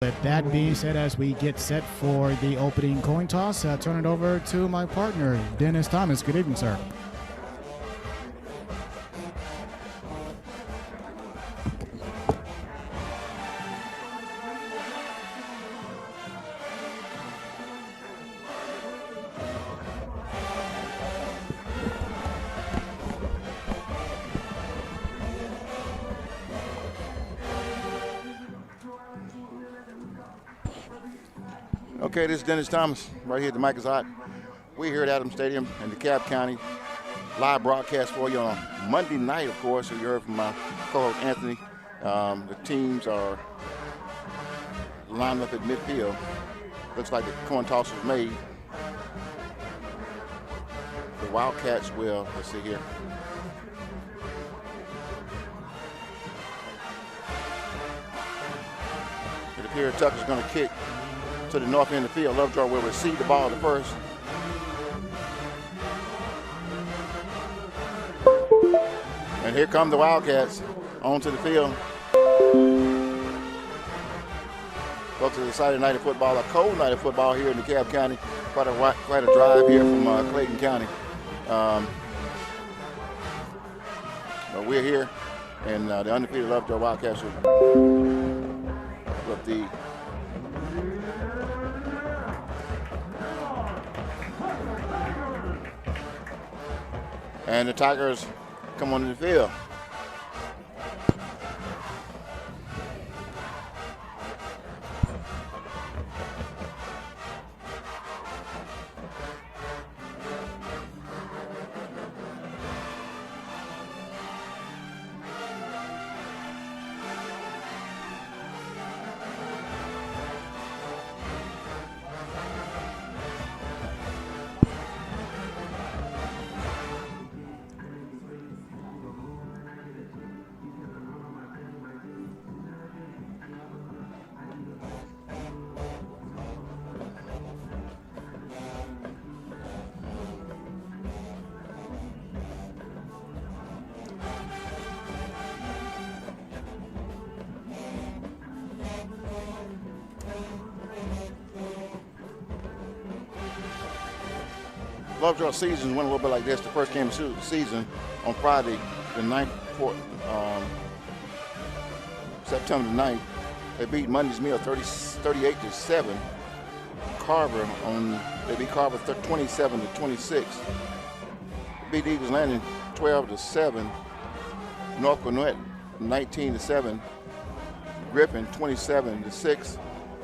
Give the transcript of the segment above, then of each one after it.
With that being said, as we get set for the opening coin toss, turn it over to my partner, Dennis Thomas. Good evening, sir. Okay, this is Dennis Thomas, right here at the mic is hot. We're here at Adams Stadium in DeKalb County. Live broadcast for you on a Monday night, of course. You heard from my co-host Anthony. The teams are lined up at midfield. Looks like the coin toss was made. The Wildcats will, let's see here. It appears Tucker's going to kick to the north end of the field. Lovejoy will receive the ball at the first. And here come the Wildcats onto the field. Folks, it's a Saturday night of football, a cold night of football here in DeKalb County. Quite a drive here from Clayton County. But we're here, and the undefeated Lovejoy Wildcats with the and the Tigers come onto the field. Lovejoy season went a little bit like this. The first game of the season on Friday, the 9th, September the 9th. They beat Monday's Mill 38-7. Carver they beat Carver 27-26. Beat Eagles Landing 12-7. North Gwinnett 19-7. Griffin 27-6.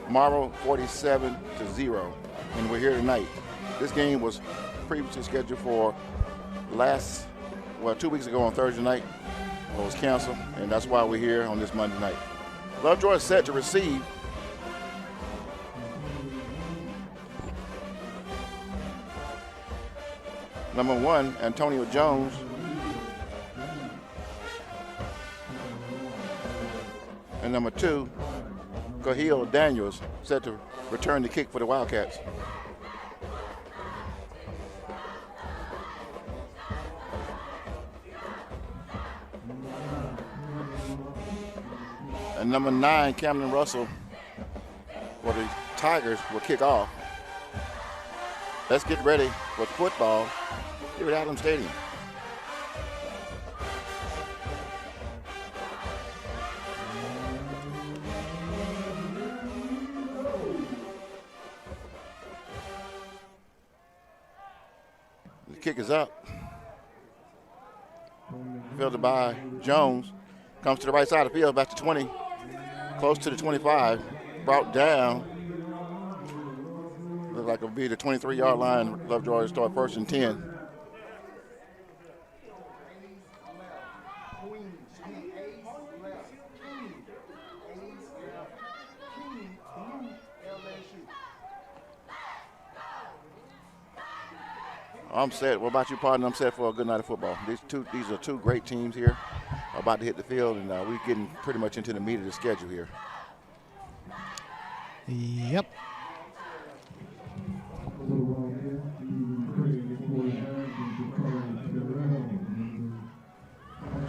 Morrow 47-0. And we're here tonight. This game was previously scheduled for 2 weeks ago on Thursday night. It was canceled, and that's why we're here on this Monday night. Lovejoy is set to receive. Number 1, Antonio Jones. And number 2, Cahill Daniels, set to return the kick for the Wildcats. And number 9, Camden Russell, for the Tigers, will kick off. Let's get ready for football here at Adams Stadium. The kick is up. Fielded by Jones. Comes to the right side of the field, back to 20. Close to the 25, brought down. Looks like it'll be the 23-yard line. Lovejoy to start 1st and 10. I'm set. What about you, partner? I'm set for a good night of football. These are two great teams here. About to hit the field, and we're getting pretty much into the meat of the schedule here. Yep.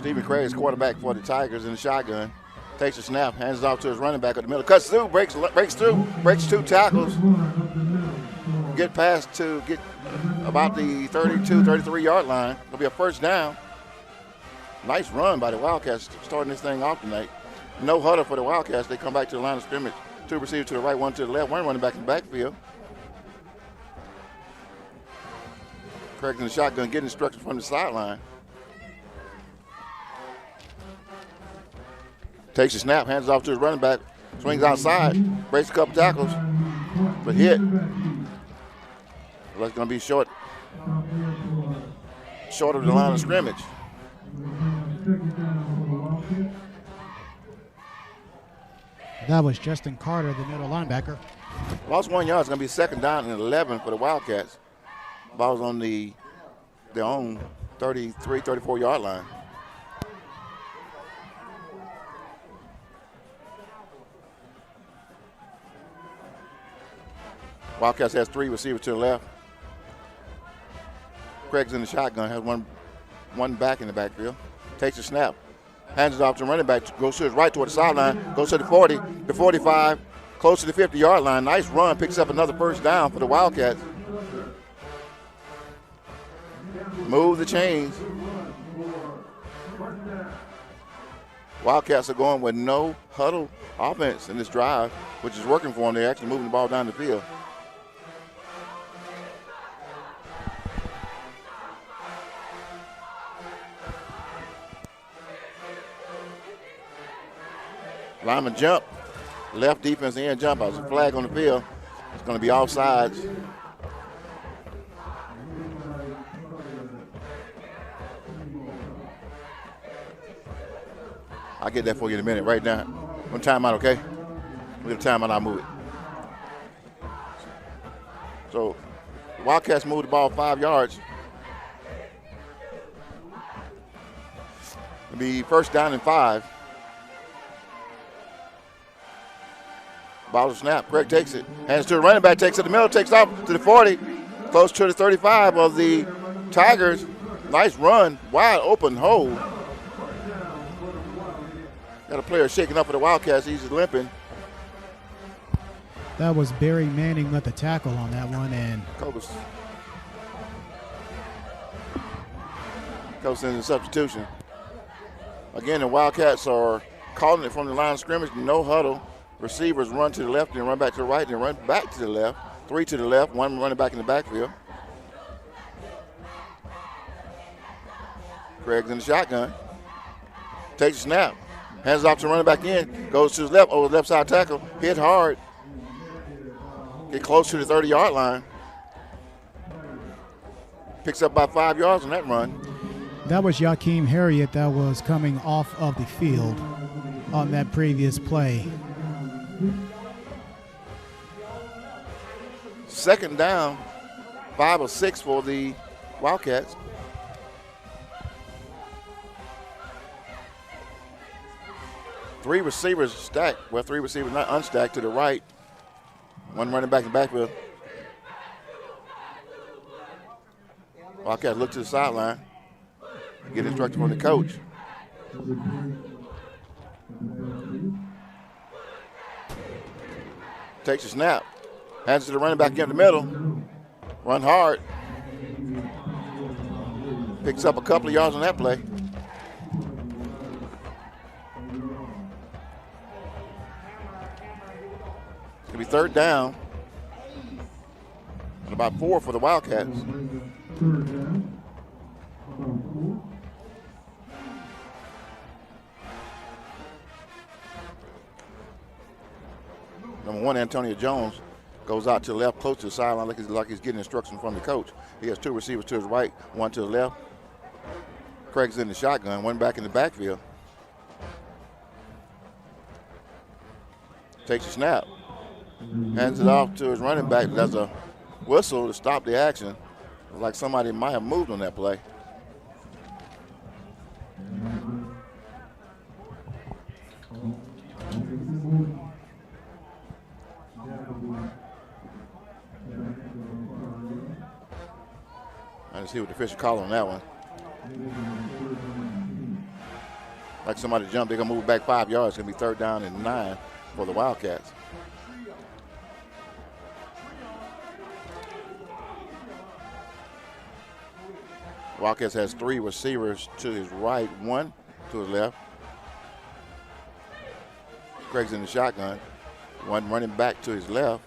Stephen Craig is quarterback for the Tigers in the shotgun. Takes a snap, hands it off to his running back at the middle. Cuts through, breaks two tackles. Get about the 32, 33-yard line. It'll be a first down. Nice run by the Wildcats starting this thing off tonight. No huddle for the Wildcats. They come back to the line of scrimmage. Two receivers to the right, one to the left, one running back in the backfield. Craig's in the shotgun, getting instructions from the sideline. Takes a snap, hands it off to his running back, swings outside, breaks a couple tackles, but hit. That's going to be short of the line of scrimmage. That was Justin Carter, the middle linebacker. Lost 1 yard. It's going to be second down and 11 for the Wildcats. Ball's on their own 33, 34-yard line. Wildcats has three receivers to the left. Craig's in the shotgun, has one back in the backfield. Takes a snap, hands it off to the running back, goes to his right toward the sideline, goes to the 40, the 45, close to the 50-yard line. Nice run, picks up another first down for the Wildcats. Move the chains. Wildcats are going with no huddle offense in this drive, which is working for them. They're actually moving the ball down the field. Lineman jump, left defense end jump. There's a flag on the field. It's going to be offsides. I'll get that for you in a minute. Right now, one timeout, okay? We'll get a timeout, I'll move it. So, the Wildcats moved the ball 5 yards. It'll be first down and 5. Ball to snap. Craig takes it. Hands to the running back. Takes it to the middle. Takes off to the 40. Close to the 35 of the Tigers. Nice run. Wide open hole. Got a player shaking up for the Wildcats. He's just limping. That was Barry Manning with the tackle on that one. And Coach in the substitution. Again, the Wildcats are calling it from the line of scrimmage. No huddle. Receivers run to the left and run back to the right and run back to the left. 3 to the left, 1 running back in the backfield. Craig's in the shotgun. Takes a snap. Hands off to running back in. Goes to his left over the left side tackle. Hit hard. Get close to the 30-yard line. Picks up about 5 yards on that run. That was Jakeem Harriet that was coming off of the field on that previous play. Second down, 5 or 6 for the Wildcats. Three receivers stacked. Well, 3 receivers not unstacked to the right. 1 running back in the backfield. Wildcats look to the sideline. Get instruction from the coach. Takes a snap. Hands it to the running back in the middle. Run hard. Picks up a couple of yards on that play. It's going to be third down. And about 4 for the Wildcats. Number 1, Antonio Jones, goes out to the left, close to the sideline, like he's getting instruction from the coach. He has 2 receivers to his right, 1 to the left. Craig's in the shotgun, 1 back in the backfield. Takes a snap. Hands it off to his running back. There's a whistle to stop the action. Like somebody might have moved on that play. I didn't see what the official call on that one. like somebody jumped. They're going to move back 5 yards. It's going to be 3rd down and 9 for the Wildcats. Wildcats has 3 receivers to his right, 1 to his left. Craig's in the shotgun. 1 running back to his left.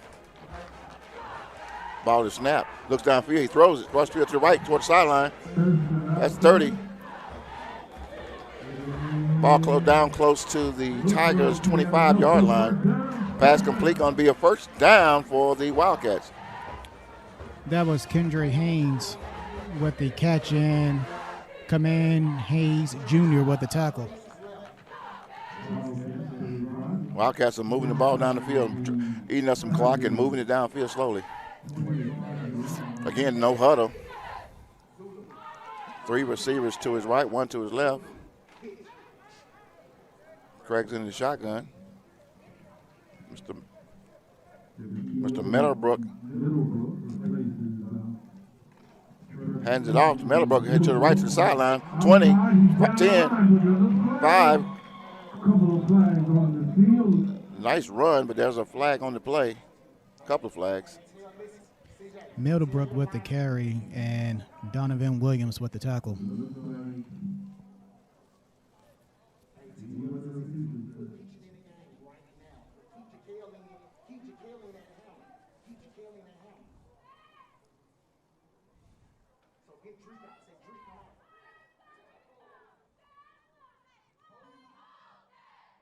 Ball to snap. Looks downfield. He throws it. Cross field to the right toward the sideline. That's 30. Ball down close to the Tigers' 25-yard line. Pass complete. Going to be a 1st down for the Wildcats. That was Kendra Haynes with the catch and Command Hayes Jr. with the tackle. Wildcats are moving the ball down the field, eating up some clock and moving it downfield slowly. Again, no huddle. 3 receivers to his right, 1 to his left. Craig's in the shotgun. Mr. Meadowbrook hands it off to Meadowbrook, head to the right to the sideline. 20, 10, 5. Nice run, but there's a flag on the play. A couple of flags. Middlebrook with the carry and Donovan Williams with the tackle.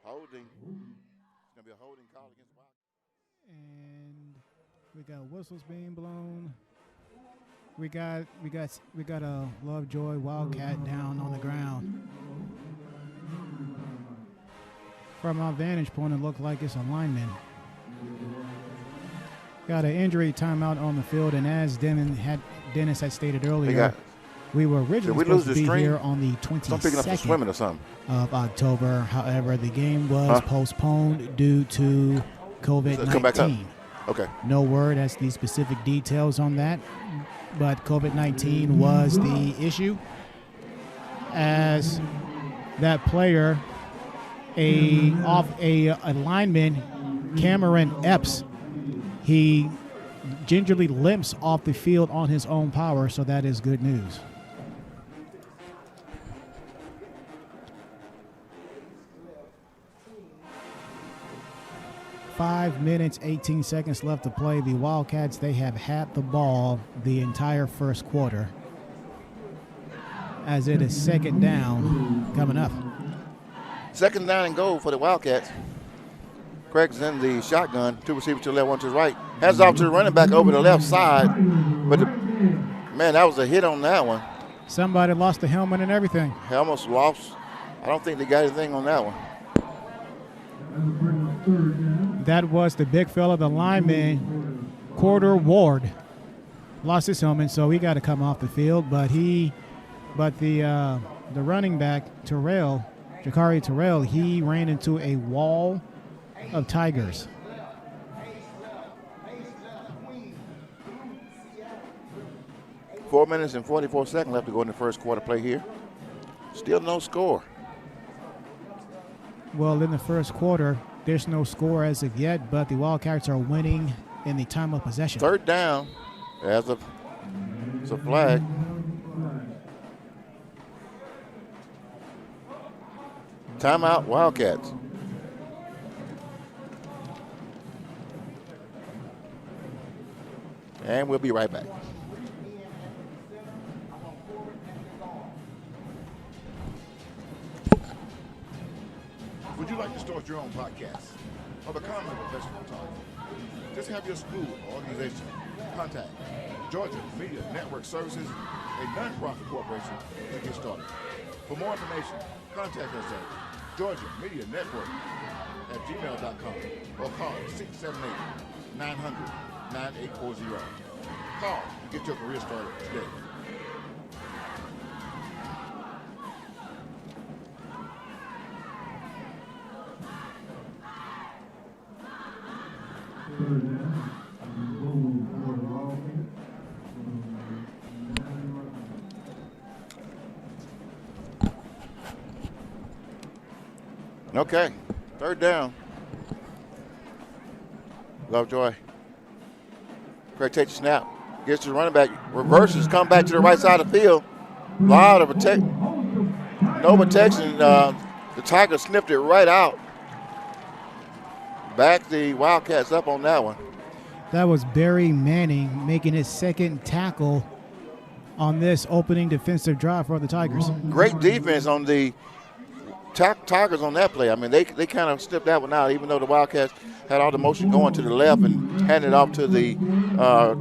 Holding. It's going to be a holding call against Wildcats. And we got whistles being blown. We got a Lovejoy Wildcat down on the ground. From our vantage point, it looked like it's a lineman. Got an injury timeout on the field, and as Dennis had stated earlier, we were originally supposed to be here on the 22nd of October. However, the game was postponed due to COVID-19. Okay. No word as to the specific details on that, but COVID-19 was the issue. As that player, a lineman, Cameron Epps, he gingerly limps off the field on his own power, so that is good news. Five minutes, 18 seconds left to play. The Wildcats, they have had the ball the entire first quarter, as it is 2nd down coming up. 2nd down and goal for the Wildcats. Craig's in the shotgun. 2 receivers to the left, 1 to the right. Hands off to the running back over the left side. But, man, that was a hit on that one. Somebody lost the helmet and everything. Helmet's lost. I don't think they got anything on that one. That was the big fella, the lineman, Corder Ward, lost his helmet, so he got to come off the field. But the running back Jakari Terrell, he ran into a wall of Tigers. Four minutes and 44 seconds left to go in the first quarter play here. Still no score. Well, in the first quarter, there's no score as of yet, but the Wildcats are winning in the time of possession. 3rd down as of it's a flag. Timeout, Wildcats. And we'll be right back. Would you like to start your own podcast or become a professional photographer? Just have your school or organization contact Georgia Media Network Services, a nonprofit corporation, to get started. For more information, contact us at georgiamedianetwork@gmail.com or call 678-900-9840. Call to get your career started today. Okay, third down. Lovejoy. Craig takes a snap. Gets to the running back. Reverses, come back to the right side of the field. Lot of no protection. The Tigers snipped it right out. Back the Wildcats up on that one. That was Barry Manning making his second tackle on this opening defensive drive for the Tigers. Great defense on the Tigers on that play. I mean, they kind of snipped that one out, even though the Wildcats had all the motion going to the left and handed off to the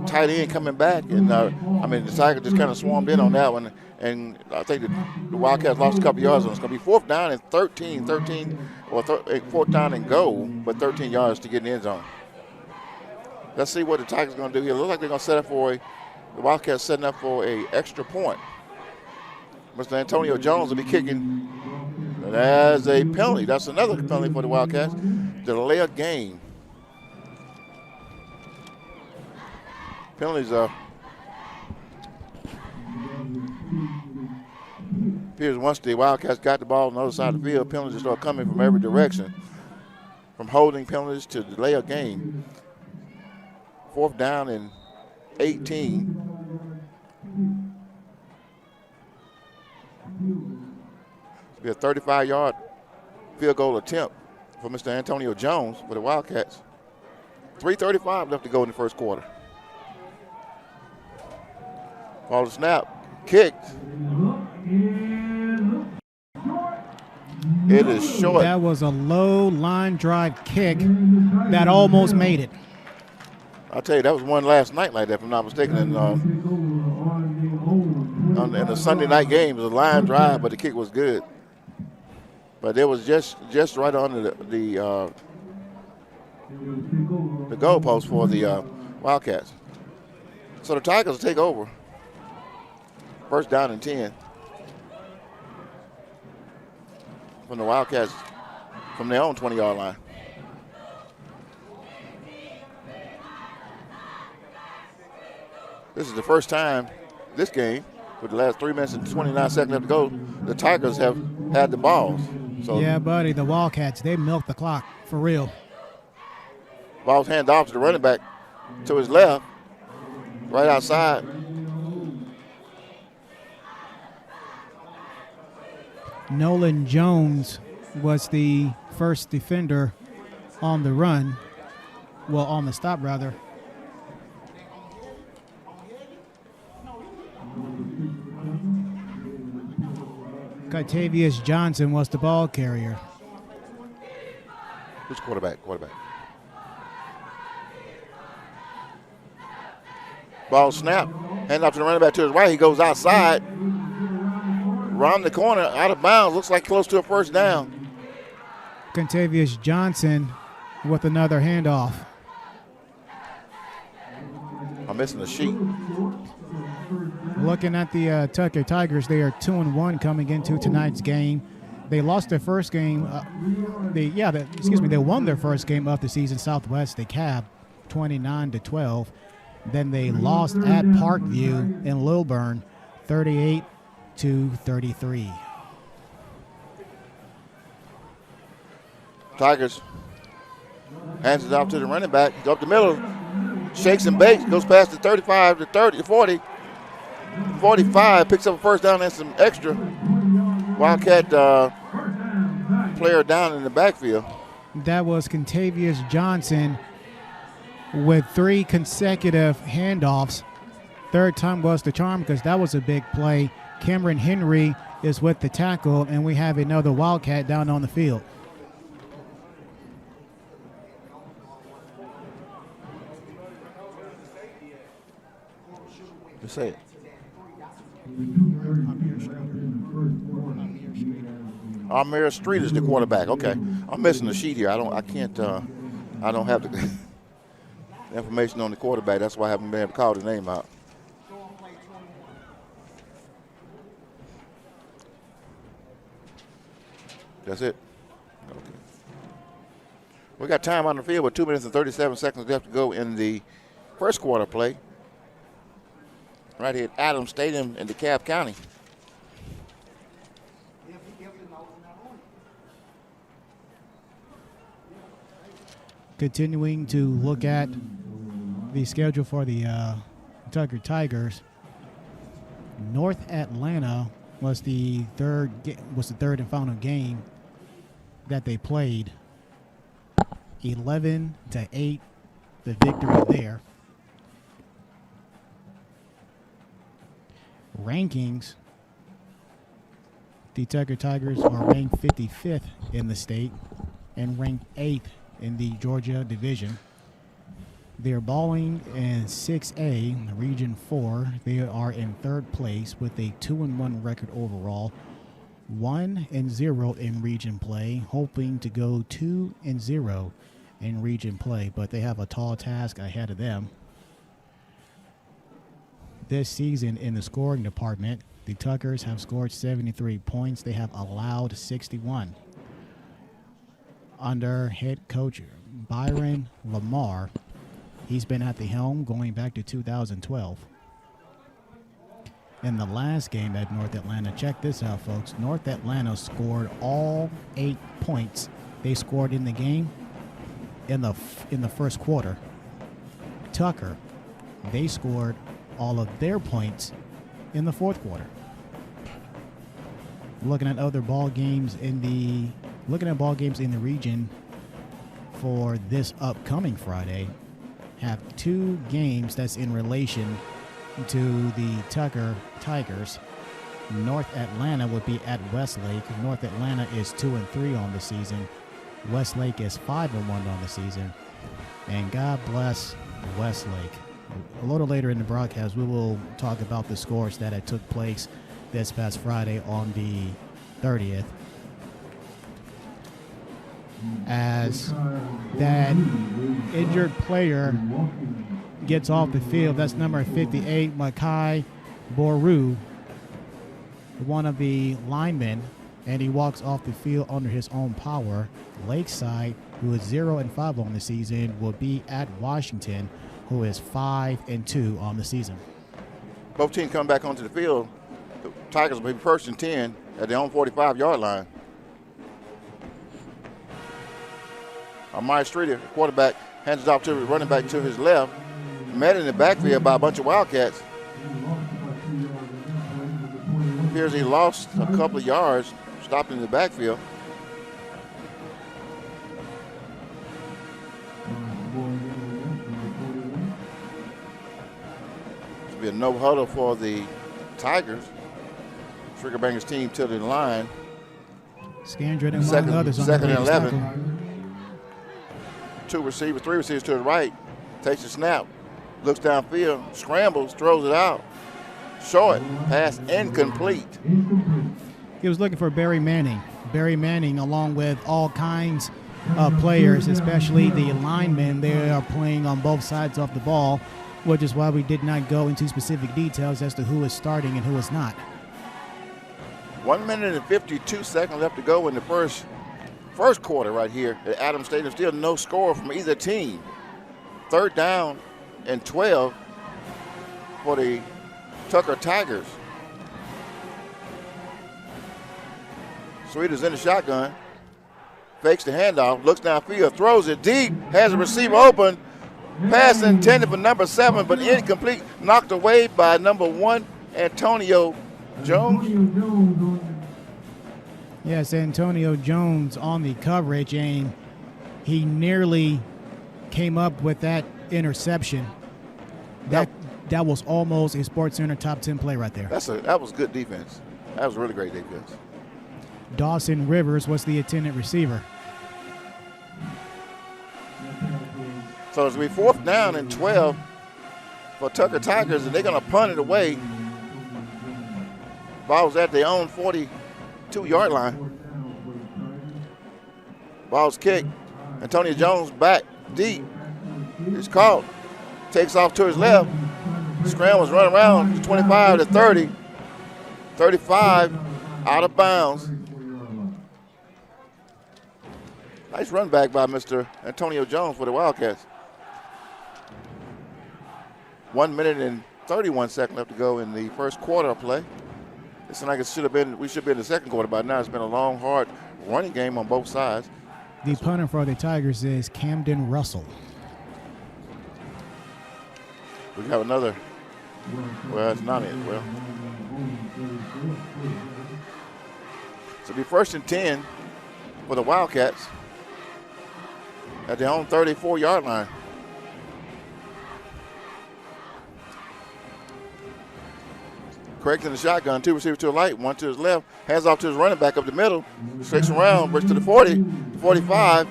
tight end coming back. And, I mean, the Tigers just kind of swarmed in on that one. And I think the Wildcats lost a couple yards on it. It's going to be fourth down and 13, or fourth down and goal, but 13 yards to get in the end zone. Let's see what the Tigers are going to do here. It looks like they're going to set up the Wildcats setting up for an extra point. Mr. Antonio Jones will be kicking as a penalty. That's another penalty for the Wildcats. Delay a game. Penalties appears once the Wildcats got the ball on the other side of the field, penalties start coming from every direction. From holding penalties to delay a game. Fourth down and 18. It'll be a 35-yard field goal attempt for Mr. Antonio Jones for the Wildcats. 3:35 left to go in the first quarter. Ball to snap. Kicked. It is short. That was a low line drive kick that almost made it. I'll tell you, that was one last night like that, if I'm not mistaken. In the Sunday night game, it was a line drive, but the kick was good. But it was just right under the goalpost for the Wildcats. So the Tigers will take over. First down and 10. From the Wildcats from their own 20-yard line. This is the first time this game, with the last 3 minutes and 29 seconds left to go, the Tigers have had the balls. So yeah, buddy, the Wildcats, they milked the clock for real. Ball's handed off to the running back to his left, right outside. Nolan Jones was the first defender on the run. Well, on the stop, rather. Kytavius Johnson was the ball carrier. Who's quarterback? Ball snap. Hand off to the running back to his right. He goes outside. Around the corner, out of bounds. Looks like close to a first down. Kytavius Johnson with another handoff. I'm missing the sheet. Looking at the Tucker Tigers, they are 2-1 coming into tonight's game. They lost their first game. They won their first game of the season. Southwest, they capped 29-12. Then they lost at Parkview in Lilburn, 38-33. Tigers hands it off to the running back. Go up the middle, shakes and bakes, goes past the 35 to 30, 40. 45, picks up a first down and some extra. Wildcat player down in the backfield. That was Kytavius Johnson with 3 consecutive handoffs. Third time was the charm because that was a big play. Cameron Henry is with the tackle, and we have another Wildcat down on the field. Just say it. Amir Street is the quarterback. Okay, I'm missing the sheet here. I don't have the information on the quarterback. That's why I haven't been able to call the name out. That's it. Okay. We got time on the field with 2 minutes and 37 seconds left to go in the first quarter play. Right here at Adams Stadium in DeKalb County. Continuing to look at the schedule for the Tucker Tigers, North Atlanta was the third and final game that they played. 11-8, the victory there. Rankings, the Tucker Tigers are ranked 55th in the state and ranked 8th in the Georgia division. They're balling in 6A, Region 4. They are in third place with a 2-1 record overall, 1-0 in region play, hoping to go 2-0 in region play, but they have a tall task ahead of them. This season in the scoring department, the Tuckers have scored 73 points. They have allowed 61. Under head coach Byron Lamar, he's been at the helm going back to 2012. In the last game at North Atlanta, check this out, folks. North Atlanta scored all 8 points they scored in the game in the first quarter. Tucker, they scored all of their points in the fourth quarter. Looking at ball games in the region for this upcoming Friday, have 2 games that's in relation to the Tucker Tigers. North Atlanta would be at Westlake. North Atlanta is 2-3 on the season. Westlake is 5-1 on the season. And God bless Westlake. A little later in the broadcast, we will talk about the scores that had took place this past Friday on the 30th. As that injured player gets off the field, that's number 58, Makai Boru, one of the linemen, and he walks off the field under his own power. Lakeside, who is 0-5 on the season, will be at Washington, who is 5-2 on the season. Both teams come back onto the field. The Tigers will be first and 10 at their own 45-yard line. Amari Streeter, quarterback, hands it off to the running back to his left. Met in the backfield by a bunch of Wildcats. Appears he lost a couple of yards, stopped in the backfield. This will be a no huddle for the Tigers. Triggerbangers team to the line. Scandred and second and 11. 3 receivers to the right. Takes the snap, looks downfield, scrambles, throws it out. Short, pass incomplete. He was looking for Barry Manning. Barry Manning, along with all kinds of players, especially the linemen, they are playing on both sides of the ball, which is why we did not go into specific details as to who is starting and who is not. 1 minute and 52 seconds left to go in the first quarter right here at Adams Stadium. Still no score from either team. 3rd down and 12 for the Tucker Tigers. Sweet is in the shotgun. Fakes the handoff, looks downfield, throws it deep, has a receiver open. Pass intended for number 7, but incomplete. Knocked away by number 1, Antonio Jones. Yes, Antonio Jones on the coverage, and he nearly came up with that interception. That was almost a SportsCenter top 10 play right there. That was good defense. That was really great defense. Dawson Rivers was the attendant receiver. So it's going to be 4th down and 12 for Tucker Tigers, and they're going to punt it away. Ball's at their own 42-yard line. Ball's kicked. Antonio Jones back deep. He's caught. Takes off to his left. Scrambles, run around 25 to 30. 35 out of bounds. Nice run back by Mr. Antonio Jones for the Wildcats. 1 minute and 31 seconds left to go in the first quarter of play. It seemed like we should have been in the second quarter by now. It's been a long, hard running game on both sides. The punter for the Tigers is Camden Russell. We have another. Well, it's not it. Well, so it'll be 1st and 10 for the Wildcats at their own 34-yard line. Craig's in the shotgun, 2 receivers to the right, 1 to his left, hands off to his running back up the middle, straights around, breaks to the 40, 45.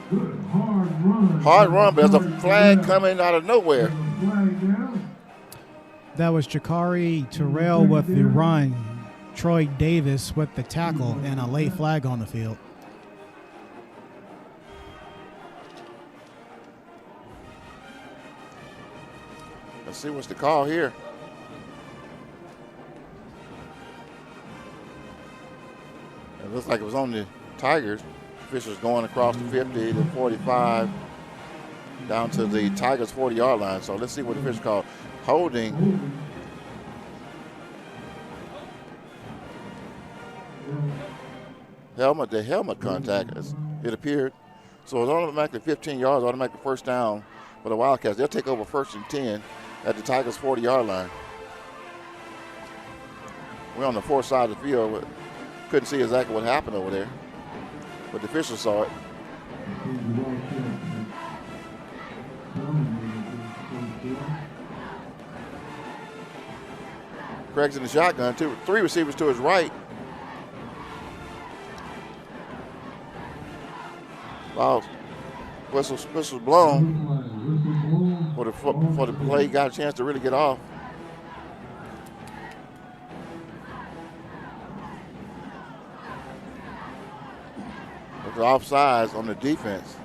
Hard run, but there's a flag coming out of nowhere. That was Jakari Terrell with the run, Troy Davis with the tackle, and a late flag on the field. Let's see what's the call here. It looks like it was on the Tigers. Officials going across the 50 to 45 down to the Tigers 40-yard line. So let's see what the official called. Holding. The helmet contact, it appeared. So it's automatically 15 yards, automatically 1st down for the Wildcats. They'll take over 1st and 10 at the Tigers 40-yard line. We're on the 4th side of the field. Couldn't see exactly what happened over there, but the officials saw it. Craig's in the shotgun, 3 receivers to his right. Wow, whistle's blown for the play. Got a chance to really get off. The offsides on the defense.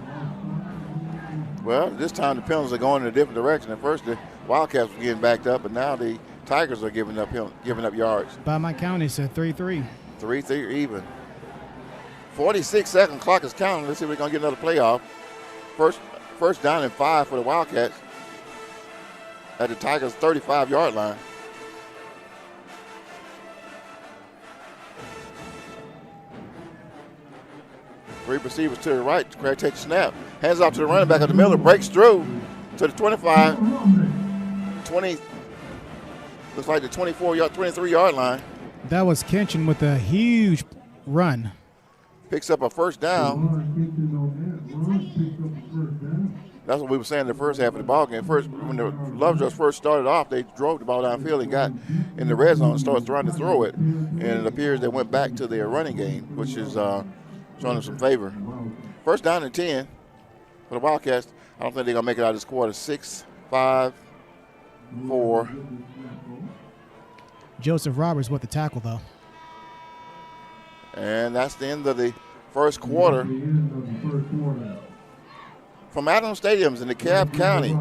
Well, this time the penalties are going in a different direction. At first, the Wildcats were getting backed up, but now the Tigers are giving up yards. By my count, it's a 3-3. 3-3 even. 46-second clock is counting. Let's see if we're going to get another playoff. First down and 5 for the Wildcats at the Tigers' 35-yard line. Three receivers to the right. Craig takes a snap. Hands off to the running back of the middle. Breaks through to the 25. 20. Looks like the 23-yard line. That was Kenshin with a huge run. Picks up a 1st down. That's what we were saying in the first half of the ball game. When the Lovejoy first started off, they drove the ball downfield and got in the red zone and started trying to throw it. And it appears they went back to their running game, which is showing them some favor. 1st down and 10 for the Wildcats. I don't think they're going to make it out of this quarter. 6-5-4. Joseph Roberts with the tackle, though. And that's the end of the first quarter. From Adams Stadiums in DeKalb County,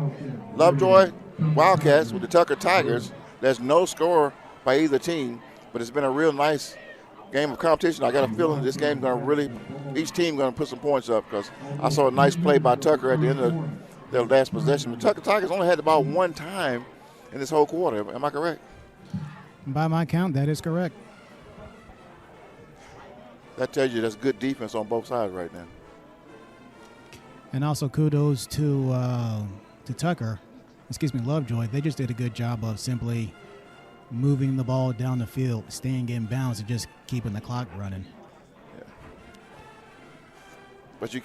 Lovejoy Wildcats with the Tucker Tigers. There's no score by either team, but it's been a real nice game of competition. I got a feeling this game going to really, each team going to put some points up, because I saw a nice play by Tucker at the end of their last possession. The Tucker Tigers only had the ball one time in this whole quarter. Am I correct? By my count, that is correct. That tells you that's good defense on both sides right now. And also kudos to Lovejoy. They just did a good job of simply moving the ball down the field, staying in bounds, and just keeping the clock running. Yeah. But you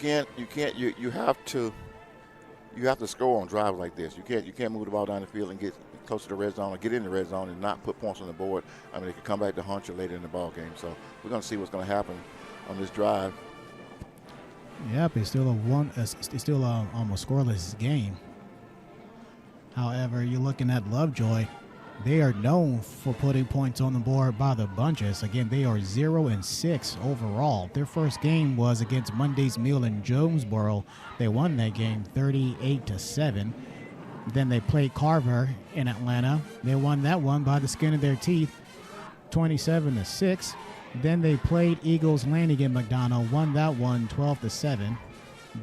have to score on drives like this. You can't move the ball down the field and get close to the red zone or get in the red zone and not put points on the board. I mean, it could come back to haunt you later in the ball game. So we're going to see what's going to happen on this drive. Yep, it's still almost scoreless game. However, you're looking at Lovejoy. They are known for putting points on the board by the bunches. Again, they are 0-6 overall. Their first game was against Monday's Meal in Jonesboro. They won that game 38-7. Then they played Carver in Atlanta. They won that one by the skin of their teeth, 27-6. Then they played Eagles Landing in McDonough, won that one 12-7.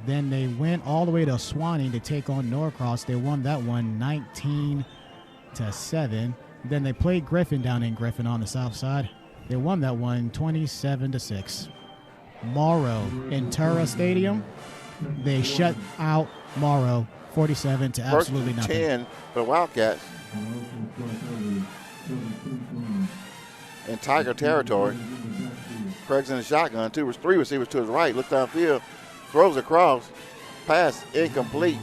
Then they went all the way to Swanee to take on Norcross. They won that one 19-7. Then they played Griffin down in Griffin on the south side. They won that one 27-6. Morrow in Turra Stadium, They shut out Morrow 47 to absolutely nothing. 10 for the Wildcats. In Tiger territory. Craig's in the shotgun. Three receivers to his right. Looks downfield. Throws across. Pass incomplete.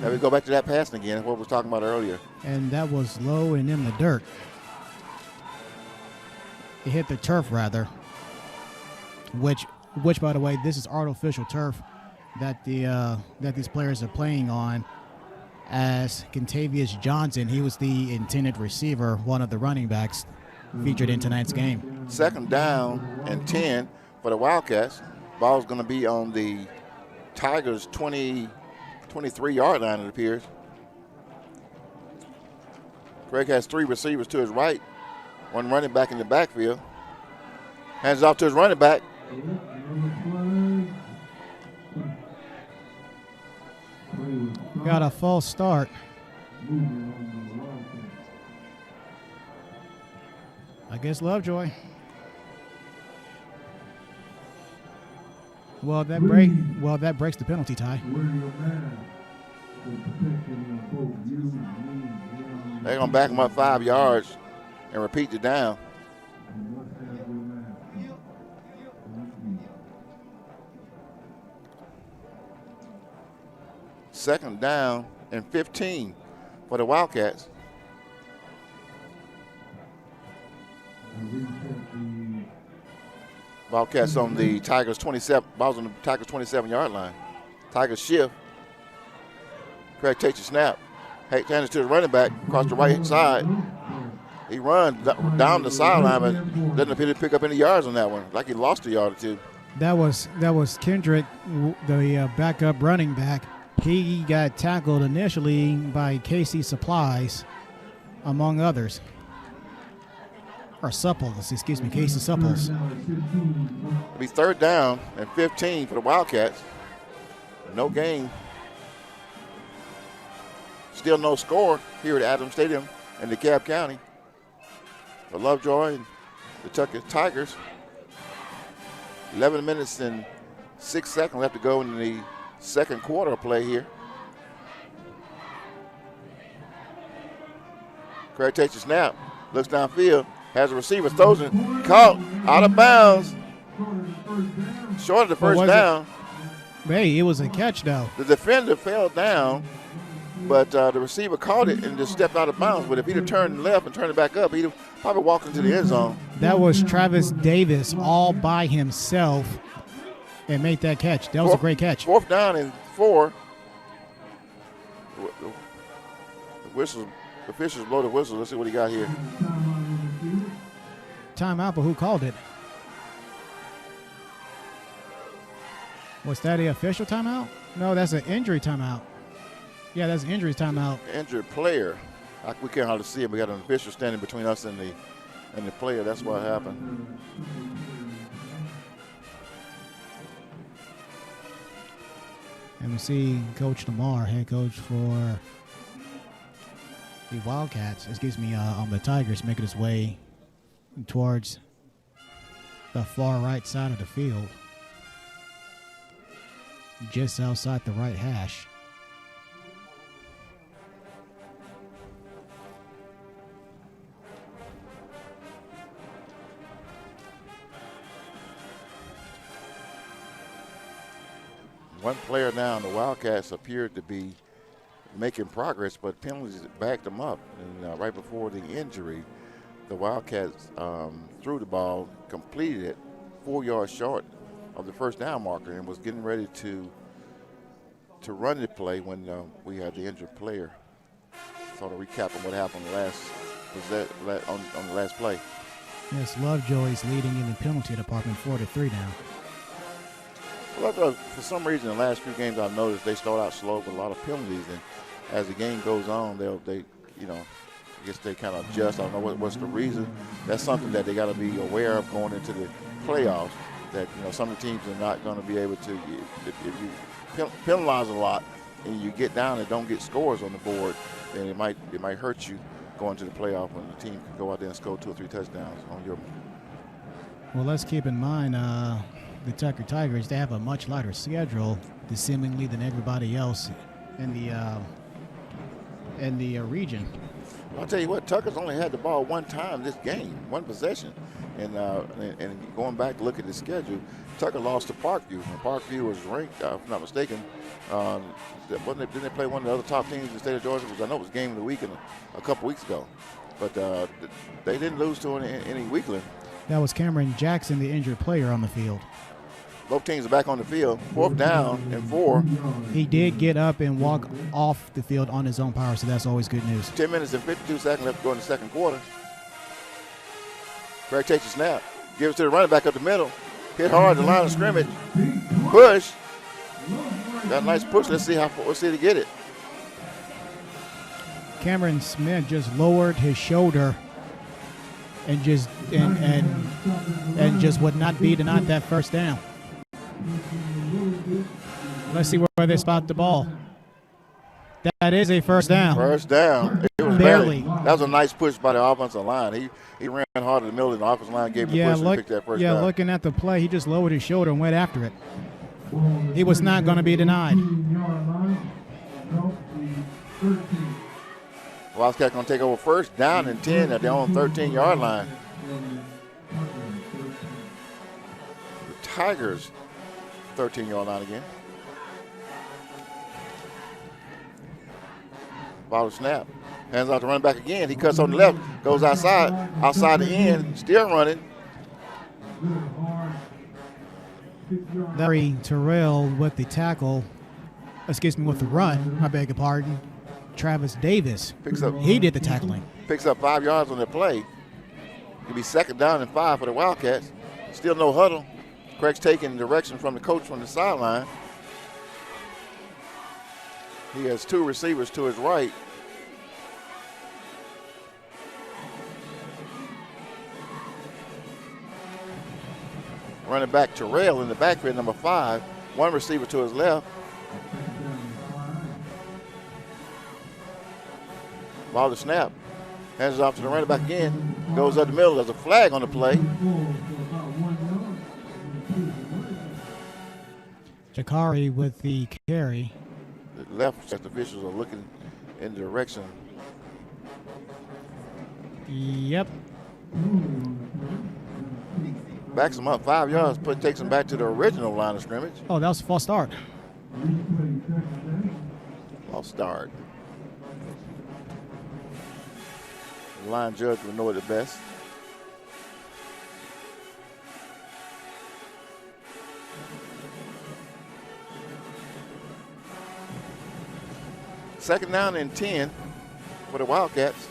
Now we go back to that passing again, what we were talking about earlier. And that was low and in the dirt. It hit the turf, rather. Which, by the way, this is artificial turf that these players are playing on. As Contavious Johnson, he was the intended receiver, one of the running backs featured in tonight's game. Second down and 10 for the Wildcats. Ball's going to be on the Tigers' 23-yard line, it appears. Craig has three receivers to his right, one running back in the backfield. Hands off to his running back. Got a false start. I guess Lovejoy. Well, that breaks the penalty tie. They're going to back him up 5 yards and repeat the down. Second down and 15 for the Wildcats. Wildcats on the Tigers 27. Ball's on the Tigers 27-yard line. Tigers shift. Craig takes a snap. Hands it to the running back across the right side. He runs down the sideline, but doesn't appear to pick up any yards on that one. Like he lost a yard or two. That was Kendrick, the backup running back. He got tackled initially by KC Supplies, among others. Or Supples, excuse me, KC Supples. It'll be third down and 15 for the Wildcats. No gain. Still no score here at Adams Stadium in DeKalb County. For Lovejoy and the Tucker Tigers. 11 minutes and 6 seconds left to go in the second quarter of play here. Craig takes a snap, looks downfield, has a receiver, throws it, caught, out of bounds. Short of the first down. Hey, it was a catch, though. The defender fell down, but the receiver caught it and just stepped out of bounds. But if he'd have turned left and turned it back up, he'd have probably walked into the end zone. That was Travis Davis all by himself and made that catch. That was a great catch. Fourth down and 4. The officials blow the whistle. Let's see what he got here. Timeout, but who called it? Was that an official timeout? No, that's an injury timeout. Yeah, that's an injury timeout. Injured player. We can't hardly see him. We got an official standing between us and the player. That's what happened. And we see Coach Lamar, head coach for the Wildcats, on the Tigers, making his way towards the far right side of the field, just outside the right hash. One player now, the Wildcats appeared to be making progress, but penalties backed them up. And right before the injury, the Wildcats threw the ball, completed it 4 yards short of the first down marker, and was getting ready to run the play when we had the injured player. Sort of recapping what happened on the last play. Yes, Lovejoy's leading in the penalty department 4-3 now. Well, for some reason, the last few games I've noticed they start out slow with a lot of penalties, and as the game goes on, I guess they kind of adjust. I don't know what's the reason. That's something that they got to be aware of going into the playoffs. That some of the teams are not going to be able to. If you penalize a lot and you get down and don't get scores on the board, then it might hurt you going to the playoff when the team can go out there and score 2 or 3 touchdowns on your. Well, let's keep in mind the Tucker Tigers, they have a much lighter schedule seemingly than everybody else in the region. I'll tell you what, Tucker's only had the ball one time this game, one possession. And going back to look at the schedule, Tucker lost to Parkview. And Parkview was ranked, if I'm not mistaken, didn't they play one of the other top teams in the state of Georgia? Because I know it was game of the week a couple weeks ago. But they didn't lose to any weakling. That was Cameron Jackson, the injured player, on the field. Both teams are back on the field. 4th down and 4. He did get up and walk off the field on his own power, so that's always good news. 10 minutes and 52 seconds left to go in the second quarter. Craig takes a snap. Gives it to the running back up the middle. Hit hard at the line of scrimmage. Push. Got a nice push. Let's see to get it. Cameron Smith just lowered his shoulder and just would not be denied that first down. Let's see where they spot the ball. That is a first down. First down. It was barely. That was a nice push by the offensive line. He ran hard in the middle, and the offensive line gave him the push and picked that first down. Yeah, looking at the play, he just lowered his shoulder and went after it. He was not going to be denied. Wildcats going to take over first down and 10 at their own 13-yard line. The Tigers, 13-yard line again. Ball snap. Hands out to running back again. He cuts on the left, goes outside the end, still running. Larry Terrell with the tackle, with the run, I beg your pardon. Travis Davis, he did the tackling. Picks up 5 yards on the play. It'll be 2nd down and 5 for the Wildcats. Still no huddle. Craig's taking direction from the coach from the sideline. He has 2 receivers to his right. Running back Terrell in the backfield, number 5. 1 receiver to his left. Ball to snap. Hands it off to the running back again. Goes up the middle. There's a flag on the play. Jakari with the carry. The left officials are looking in the direction. Yep. Backs him up 5 yards, takes him back to the original line of scrimmage. Oh, that was a false start. False start. The line judge would know it the best. Second down and 10 for the Wildcats.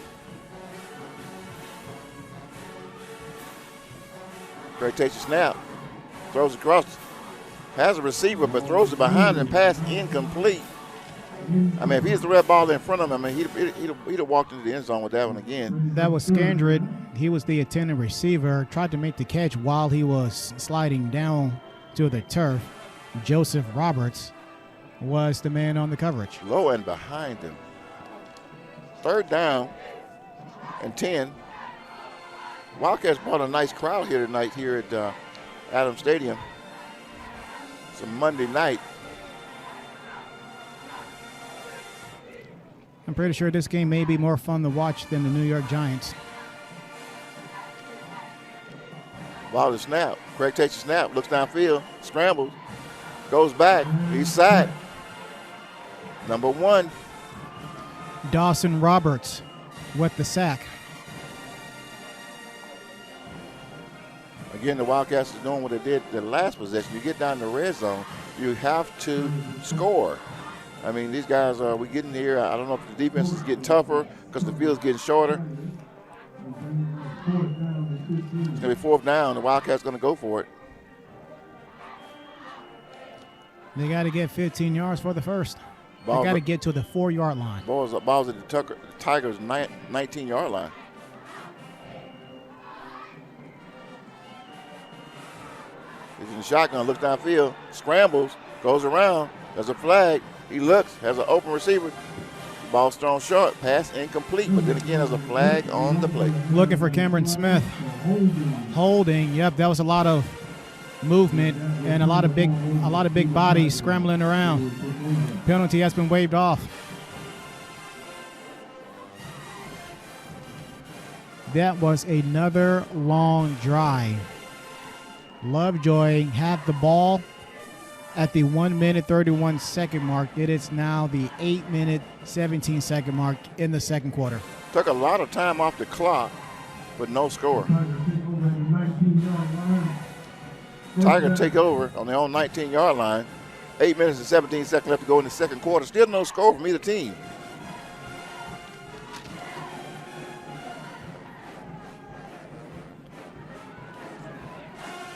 Craig takes a snap, throws across, has a receiver, but throws it behind and pass incomplete. I mean, if he has the red ball in front of him, I mean, he'd have walked into the end zone with that one again. That was Scandred. He was the attending receiver, tried to make the catch while he was sliding down to the turf. Joseph Roberts was the man on the coverage. Low and behind him. 3rd down and 10. Wildcats brought a nice crowd here tonight here at Adams Stadium. It's a Monday night. I'm pretty sure this game may be more fun to watch than the New York Giants. Ball to snap. Craig takes a snap, looks downfield, scrambles, goes back. He's sacked. Number 1. Dawson Roberts with the sack. Again, the Wildcats is doing what they did the last possession. You get down in the red zone, you have to score. I mean, these guys we getting here. I don't know if the defense is getting tougher because the field's getting shorter. It's going to be 4th down. The Wildcats going to go for it. They got to get 15 yards for the first. They got to get to the 4-yard line. Balls at the Tigers' 19-yard line. He's in the shotgun, looks downfield, scrambles, goes around. There's a flag. He looks, has an open receiver. Ball's thrown short, pass incomplete, but then again, there's a flag on the play. Looking for Cameron Smith. Holding, yep, that was a lot of movement and a lot of big bodies scrambling around. Penalty has been waved off. That was another long drive. Lovejoy had the ball at the 1 minute 31 second mark. It is now the 8 minute 17 second mark in the second quarter. Took a lot of time off the clock, but no score. Tiger take over on their own 19-yard line. 8 minutes and 17 seconds left to go in the second quarter. Still no score from either team.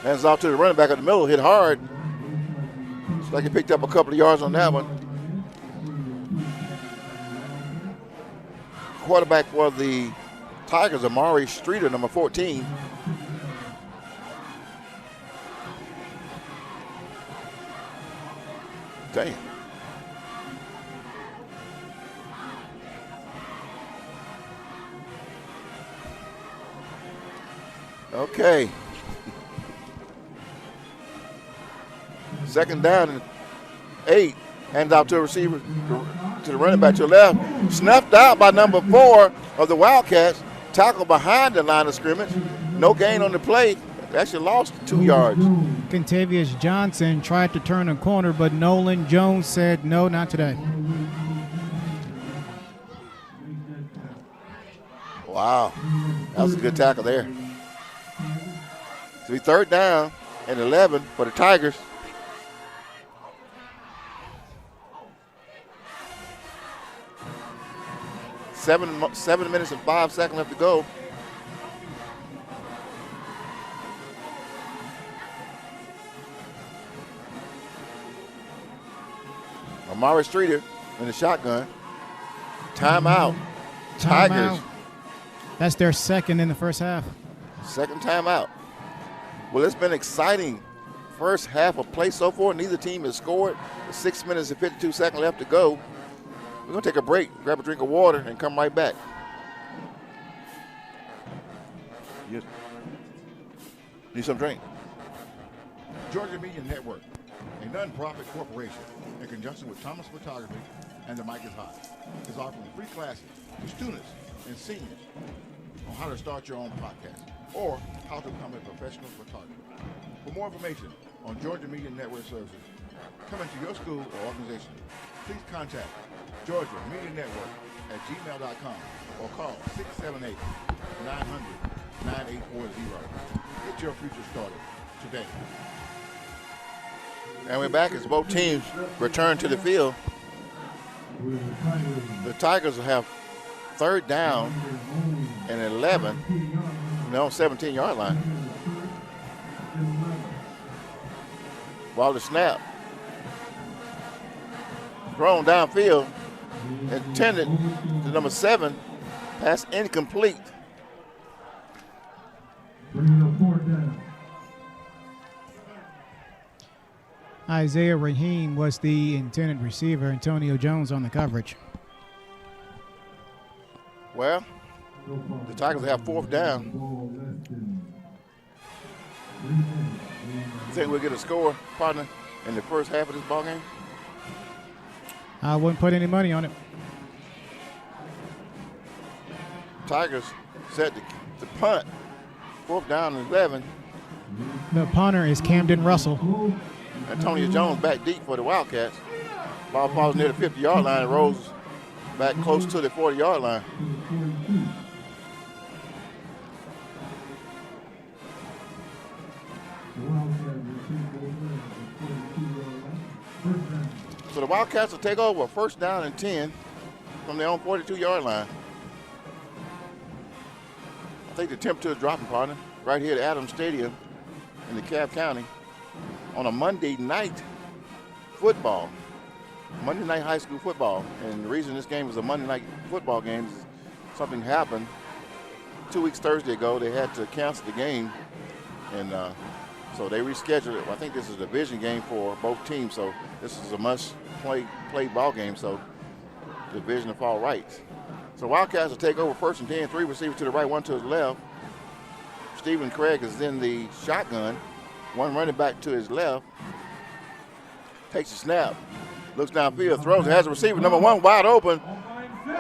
Hands off to the running back in the middle, hit hard. Looks like he picked up a couple of yards on that one. Quarterback for the Tigers, Amari Streeter, number 14. Damn. Okay. Second down and 8. Hands out to a receiver, to the running back to the left. Snuffed out by number 4 of the Wildcats. Tackle behind the line of scrimmage. No gain on the play. Actually lost 2 yards. Contavious Johnson tried to turn a corner, but Nolan Jones said, no, not today. Wow. That was a good tackle there. So we third down and 11 for the Tigers. Seven minutes and 5 seconds left to go. Amari Streeter in the shotgun. Timeout. Tigers. That's their second in the first half. Second timeout. Well, it's been exciting first half of play so far. Neither team has scored. 6 minutes and 52 seconds left to go. We're going to take a break, grab a drink of water, and come right back. You need some drink? Georgia Media Network, a nonprofit corporation in conjunction with Thomas Photography and the Mic is Hot, is offering free classes to students and seniors on how to start your own podcast or how to become a professional photographer. For more information on Georgia Media Network services coming to your school or organization, please contact Georgia Media Network at gmail.com or call 678-900-9840. Get your future started today. And we're back as both teams return to the field. The Tigers will have third down and 11 on their own 17-yard line. While the snap thrown downfield, intended to number 7, pass incomplete. Isaiah Raheem was the intended receiver. Antonio Jones on the coverage. Well, the Tigers have fourth down. You think we'll get a score, partner, in the first half of this ball game? I wouldn't put any money on it. Tigers set the punt. Fourth down and 11. The punter is Camden Russell. Antonio Jones back deep for the Wildcats. Ball falls near the 50-yard line and rolls back close to the 40-yard line. So the Wildcats will take over first down and 10 from their own 42-yard line. I think the temperature is dropping, partner, right here at Adams Stadium in DeKalb County on a Monday night football, Monday night high school football. And the reason this game is a Monday night football game is something happened 2 weeks Thursday ago. They had to cancel the game, and so they rescheduled it. I think this is a division game for both teams, so this is a must-play ball game, so the division will fall right. So Wildcats will take over first and 10, 3 receivers to the right, 1 to his left. Stephen Craig is in the shotgun. One running back to his left. Takes the snap. Looks downfield. Throws. Has a receiver. Number 1 wide open.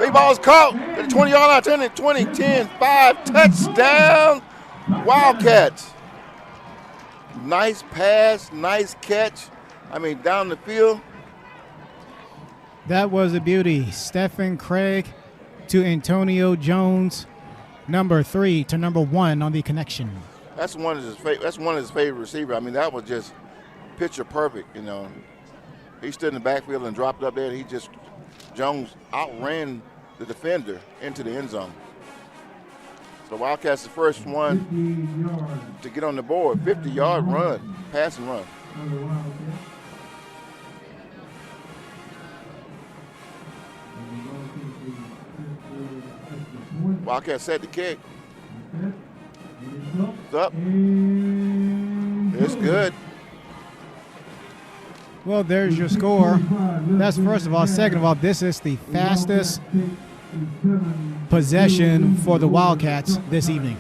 Big ball is caught at the 20-yard line. 10, 20, 10, 5. Touchdown. Wildcats. Nice pass. Nice catch. Down the field. That was a beauty. Stephen Craig to Antonio Jones, number 3 to number 1 on the connection. That's one of his favorite receivers. That was just picture perfect. He stood in the backfield and dropped up there. And Jones outran the defender into the end zone. So Wildcats the first one to get on the board. 50-yard run, pass and run. Wildcats set the kick. It's up. It's good. Well, there's your score. That's first of all. Second of all, this is the fastest possession for the Wildcats this evening.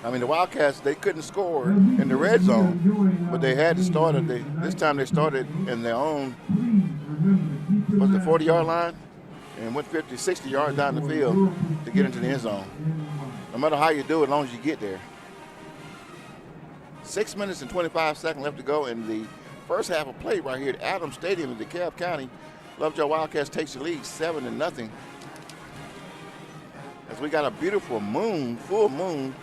The Wildcats, they couldn't score in the red zone, but they had to start it. This time they started in their own, was the 40-yard line? And went 50, 60 yards down the field to get into the end zone. No matter how you do it, as long as you get there. 6 minutes and 25 seconds left to go in the first half of play right here at Adams Stadium in DeKalb County. Lovejoy Wildcats takes the lead 7-0. As we got a beautiful moon, full moon,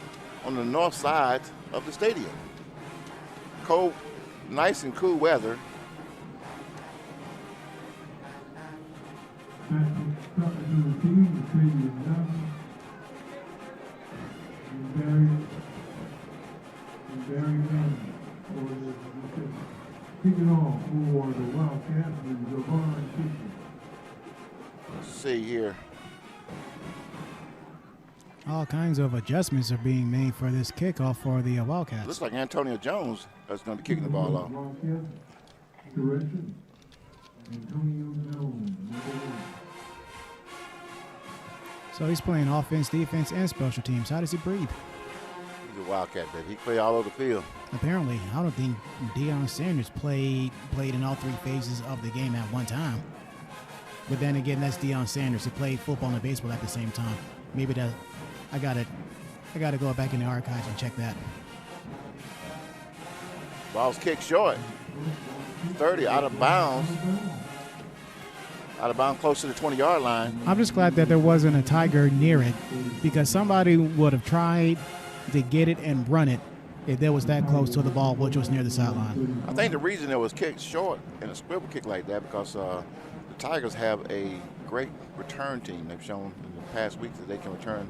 on the north side of the stadium. Cold, nice and cool weather. Let's see here. All kinds of adjustments are being made for this kickoff for the Wildcats. Looks like Antonio Jones is going to be kicking the ball off. So he's playing offense, defense, and special teams. How does he breathe? He's a Wildcat, baby. He play all over the field. Apparently, I don't think Deion Sanders played in all 3 phases of the game at one time. But then again, that's Deion Sanders. He played football and baseball at the same time. Maybe that. I gotta go back in the archives and check that. Ball's kicked short. 30 out of bounds. Out of bounds close to the 20-yard line. I'm just glad that there wasn't a Tiger near it, because somebody would have tried to get it and run it if there was that close to the ball, which was near the sideline. I think the reason it was kicked short in a swivel kick like that because the Tigers have a great return team. They've shown in the past weeks that they can return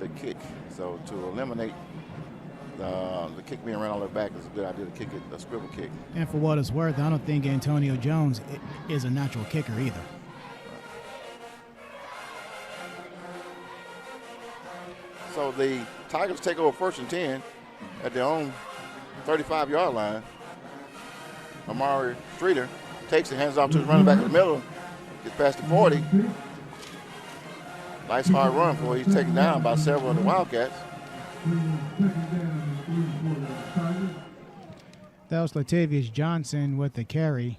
the kick. So to eliminate the kick being run all the way back is a good idea to kick it, a swivel kick. And for what it's worth, I don't think Antonio Jones is a natural kicker either. So the Tigers take over 1st and 10 at their own 35-yard line. Amari Streeter takes it, hands off to his running back in the middle, gets past the 40. Nice hard run before he's taken down by several of the Wildcats. That was Latavius Johnson with the carry.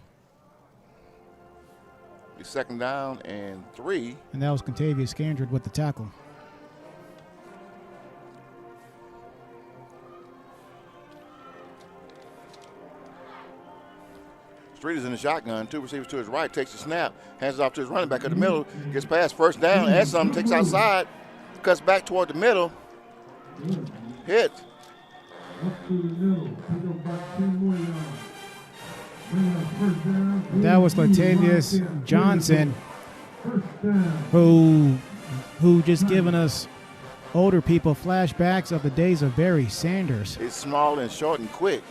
It's 2nd down and 3. And that was Contavious Scandred with the tackle. Streeter's in the shotgun, 2 receivers to his right, takes the snap, hands it off to his running back in the middle, gets past 1st down, and some, takes outside, cuts back toward the middle, hit. That was Latavius Johnson, who just given us older people flashbacks of the days of Barry Sanders. It's small and short and quick.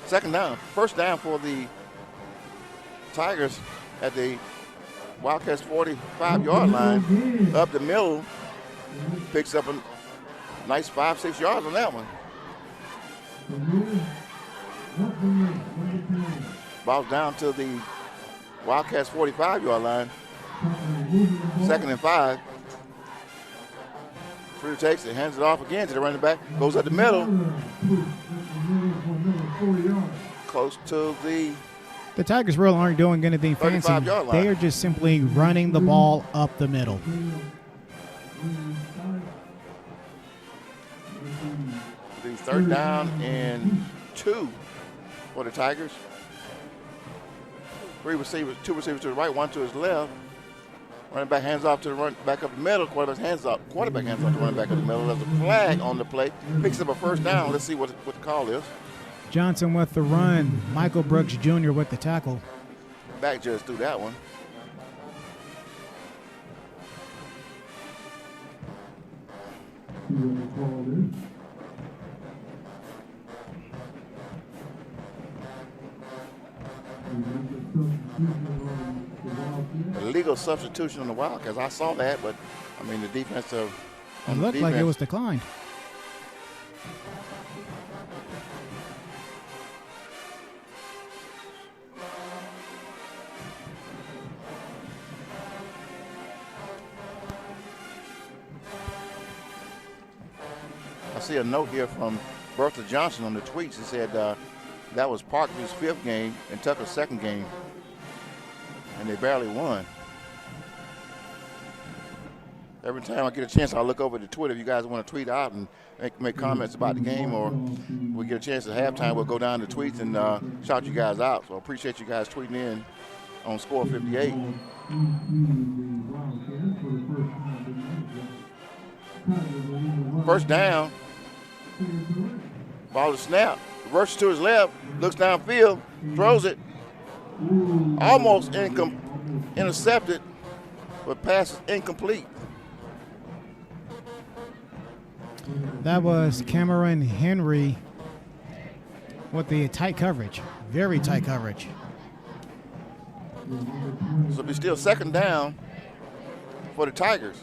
2nd down, 1st down for the Tigers at the Wildcats 45-yard line, up the middle, picks up a nice 5-6 yards on that one. Ball's down to the Wildcats 45-yard line, 2nd and 5. Streeter takes it, hands it off again to the running back, goes up the middle. close to the Tigers really aren't doing anything fancy. They are just simply running the ball up the middle. The 3rd down and 2 for the Tigers. 2 receivers to the right, 1 to his left. Running back hands off to the run back up the middle. Quarterback hands off to running back up the middle. There's a flag on the play. Picks up a 1st down. Let's see what the call is. Johnson with the run. Michael Brooks Jr. with the tackle. Back judge threw that one. Illegal substitution on the Wildcats. I saw that, but I mean the defensive. It looked like it was declined. I see a note here from Bertha Johnson on the tweets. He said that was Parkview's 5th game and Tucker's 2nd game, and they barely won. Every time I get a chance, I'll look over to Twitter. If you guys want to tweet out and make comments about the game, or we get a chance at halftime, we'll go down to tweets and shout you guys out. So I appreciate you guys tweeting in on Score 58. First down. Ball to snap. Reverses to his left. Looks downfield. Throws it. Almost intercepted, but pass is incomplete. That was Cameron Henry with the tight coverage. Very tight coverage. So it'll be still 2nd down for the Tigers.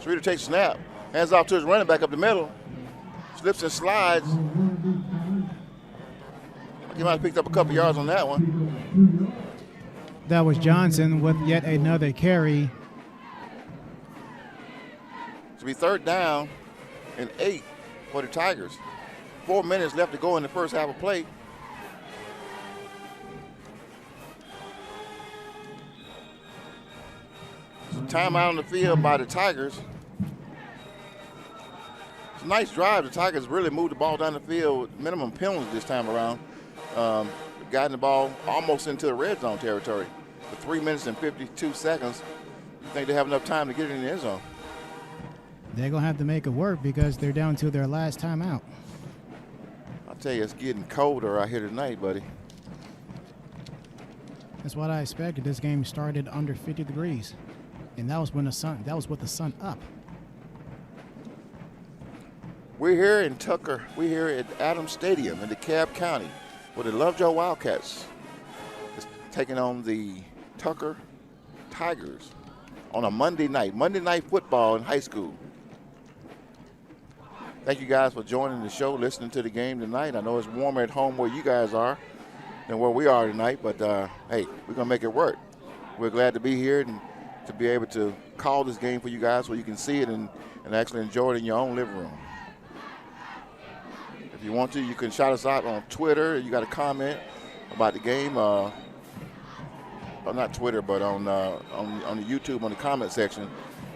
Streeter takes a snap. Hands off to his running back up the middle. Slips and slides. He might have picked up a couple yards on that one. That was Johnson with yet another carry. It'll be 3rd down and 8 for the Tigers. 4 minutes left to go in the first half of play. Timeout on the field by the Tigers. It's a nice drive. The Tigers really moved the ball down the field with minimum penalties this time around. Gotten the ball almost into the red zone territory. For 3 minutes and 52 seconds, I think they have enough time to get it in the end zone. They're going to have to make it work because they're down to their last timeout. I'll tell you, it's getting colder out here tonight, buddy. That's what I expected. This game started under 50 degrees. And that was with the sun up. We're here in Tucker. We're here at Adams Stadium in DeKalb County, where the Lovejoy Wildcats is taking on the Tucker Tigers on a Monday night football in high school. Thank you guys for joining the show, listening to the game tonight. I know it's warmer at home where you guys are than where we are tonight, but hey, we're going to make it work. We're glad to be here and to be able to call this game for you guys so you can see it and actually enjoy it in your own living room. If you want to, you can shout us out on Twitter. You got a comment about the game. Not Twitter, but on the YouTube, on the comment section.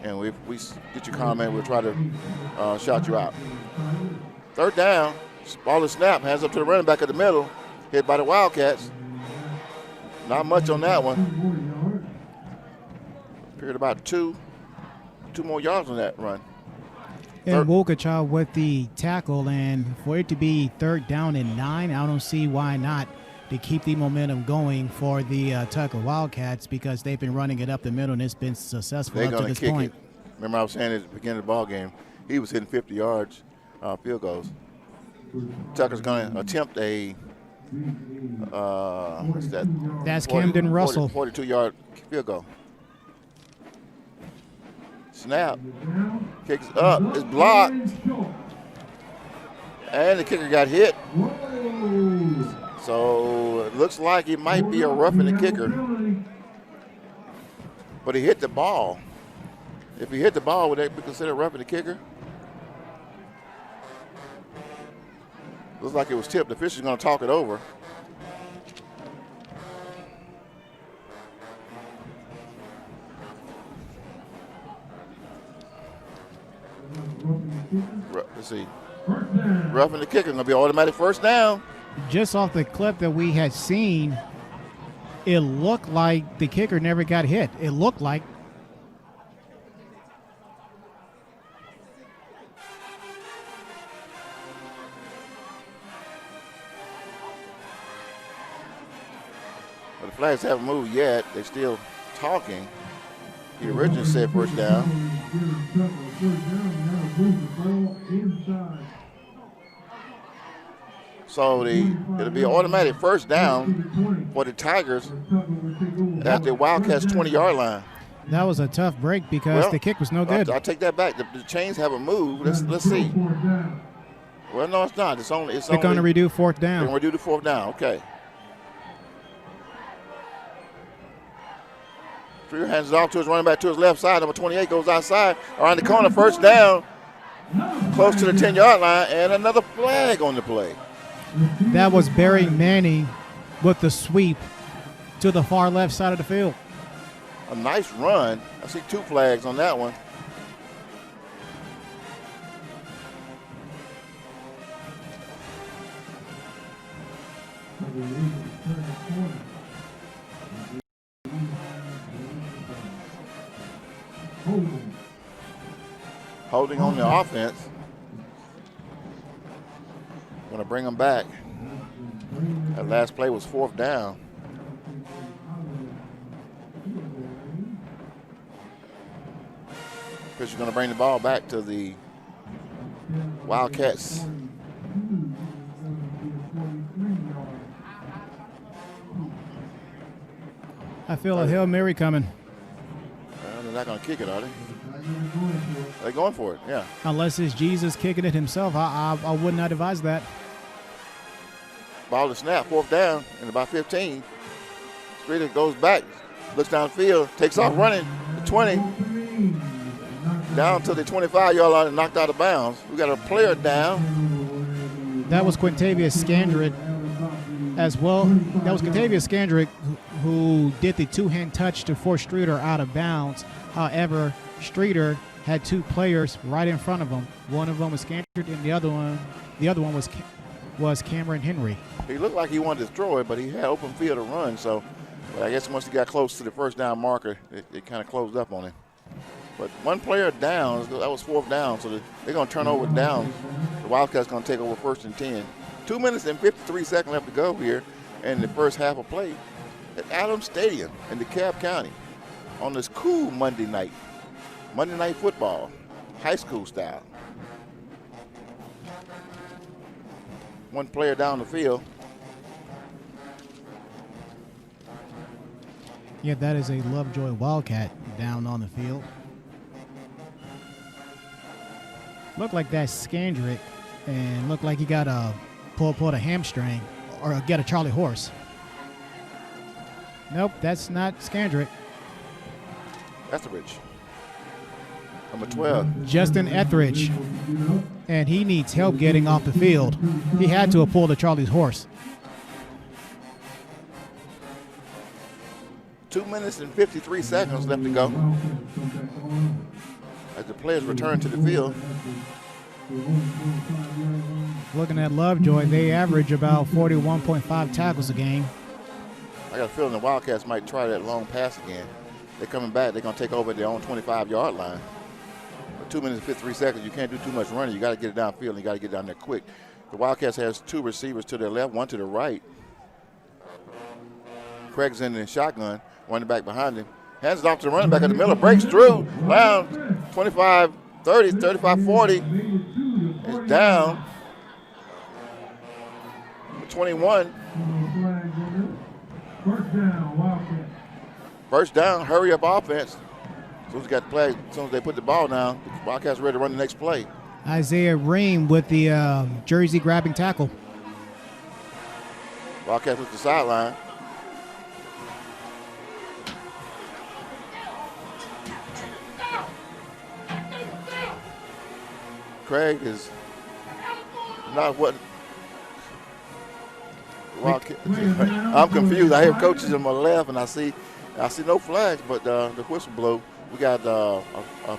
And if we get your comment, we'll try to shout you out. 3rd down, ball is snap, hands up to the running back at the middle, hit by the Wildcats. Not much on that one. Appeared about two more yards on that run. And Wolkachaw with the tackle, and for it to be 3rd down and 9, I don't see why not to keep the momentum going for the Tucker Wildcats, because they've been running it up the middle and it's been successful up to this point. Remember I was saying at the beginning of the ball game, he was hitting 50 yards field goals. Tucker's going to attempt a what's that? That's Camden Russell. 42-yard field goal. Snap. Kicks up. It's blocked. And the kicker got hit. So it looks like it might be a roughing the kicker. But he hit the ball. If he hit the ball, would that be considered roughing the kicker? Looks like it was tipped. The official's going to talk it over. Let's see. Roughing the kicker. Going to be automatic first down. Just off the clip that we had seen, it looked like the kicker never got hit. It looked like. But the flags haven't moved yet. They're still talking. He originally said first down. So it'll be automatic first down for the Tigers at the Wildcats 20-yard line. That was a tough break because the kick was no good. I'll take that back. The chains haven't moved. Let's see. Well, no, it's not. They're going to redo fourth down. They're going to redo the fourth down. Okay. Streeter hands it off to his running back to his left side. Number 28 goes outside around the corner. First down, close to the 10-yard line, and another flag on the play. That was Barry Manning with the sweep to the far left side of the field. A nice run. I see 2 flags on that one. Holding on the offense. Going to bring them back. That last play was fourth down. Pitcher's going to bring the ball back to the Wildcats. I feel a Hail Mary coming. Well, they're not going to kick it, are they? They're going for it, yeah. Unless it's Jesus kicking it himself, I would not advise that. Ball to snap, fourth down, and about 15. Streeter goes back, looks downfield, takes off running, the 20, down to the 25-yard line and knocked out of bounds. We got a player down. That was Quintavious Scandrick as well. That was Quintavious Scandrick who did the two-hand touch to force Streeter out of bounds. However, Streeter had 2 players right in front of him. One of them was Scandrick, and the other one was Cameron Henry. He looked like he wanted to throw it, but he had open field to run. So, but I guess once he got close to the first down marker, it kind of closed up on him. But one player down, that was fourth down, so they're going to turn over down. The Wildcats going to take over first and 10. 2 minutes and 53 seconds left to go here in the first half of play at Adams Stadium in DeKalb County on this cool Monday night football, high school style. One player down the field. Yeah, that is a Lovejoy Wildcat down on the field. Looked like that's Scandrick, and looked like he got a pulled a hamstring or get a Charlie horse. Nope, that's not Scandrick. Etheridge, number 12. Justin Etheridge, and he needs help getting off the field. He had to have pulled a Charlie's horse. 2 minutes and 53 seconds left to go as the players return to the field. Looking at Lovejoy, they average about 41.5 tackles a game. I got a feeling the Wildcats might try that long pass again. They're coming back. They're going to take over at their own 25-yard line. But 2 minutes and 53 seconds, you can't do too much running. You got to get it downfield, and you got to get down there quick. The Wildcats has 2 receivers to their left, 1 to the right. Craig's in the shotgun, running back behind him. Hands it off to the running back at the middle, breaks through, down 25, 30, 35, 40. It's down. 21. First down, hurry up offense. As soon as they got the play, as soon as they put the ball down, the Wildcats ready to run the next play. Isaiah Ream with the jersey grabbing tackle. Wildcats with the sideline. Craig is not what I'm confused. I hear coaches on my left, and I see no flags, but the whistle blow. We got a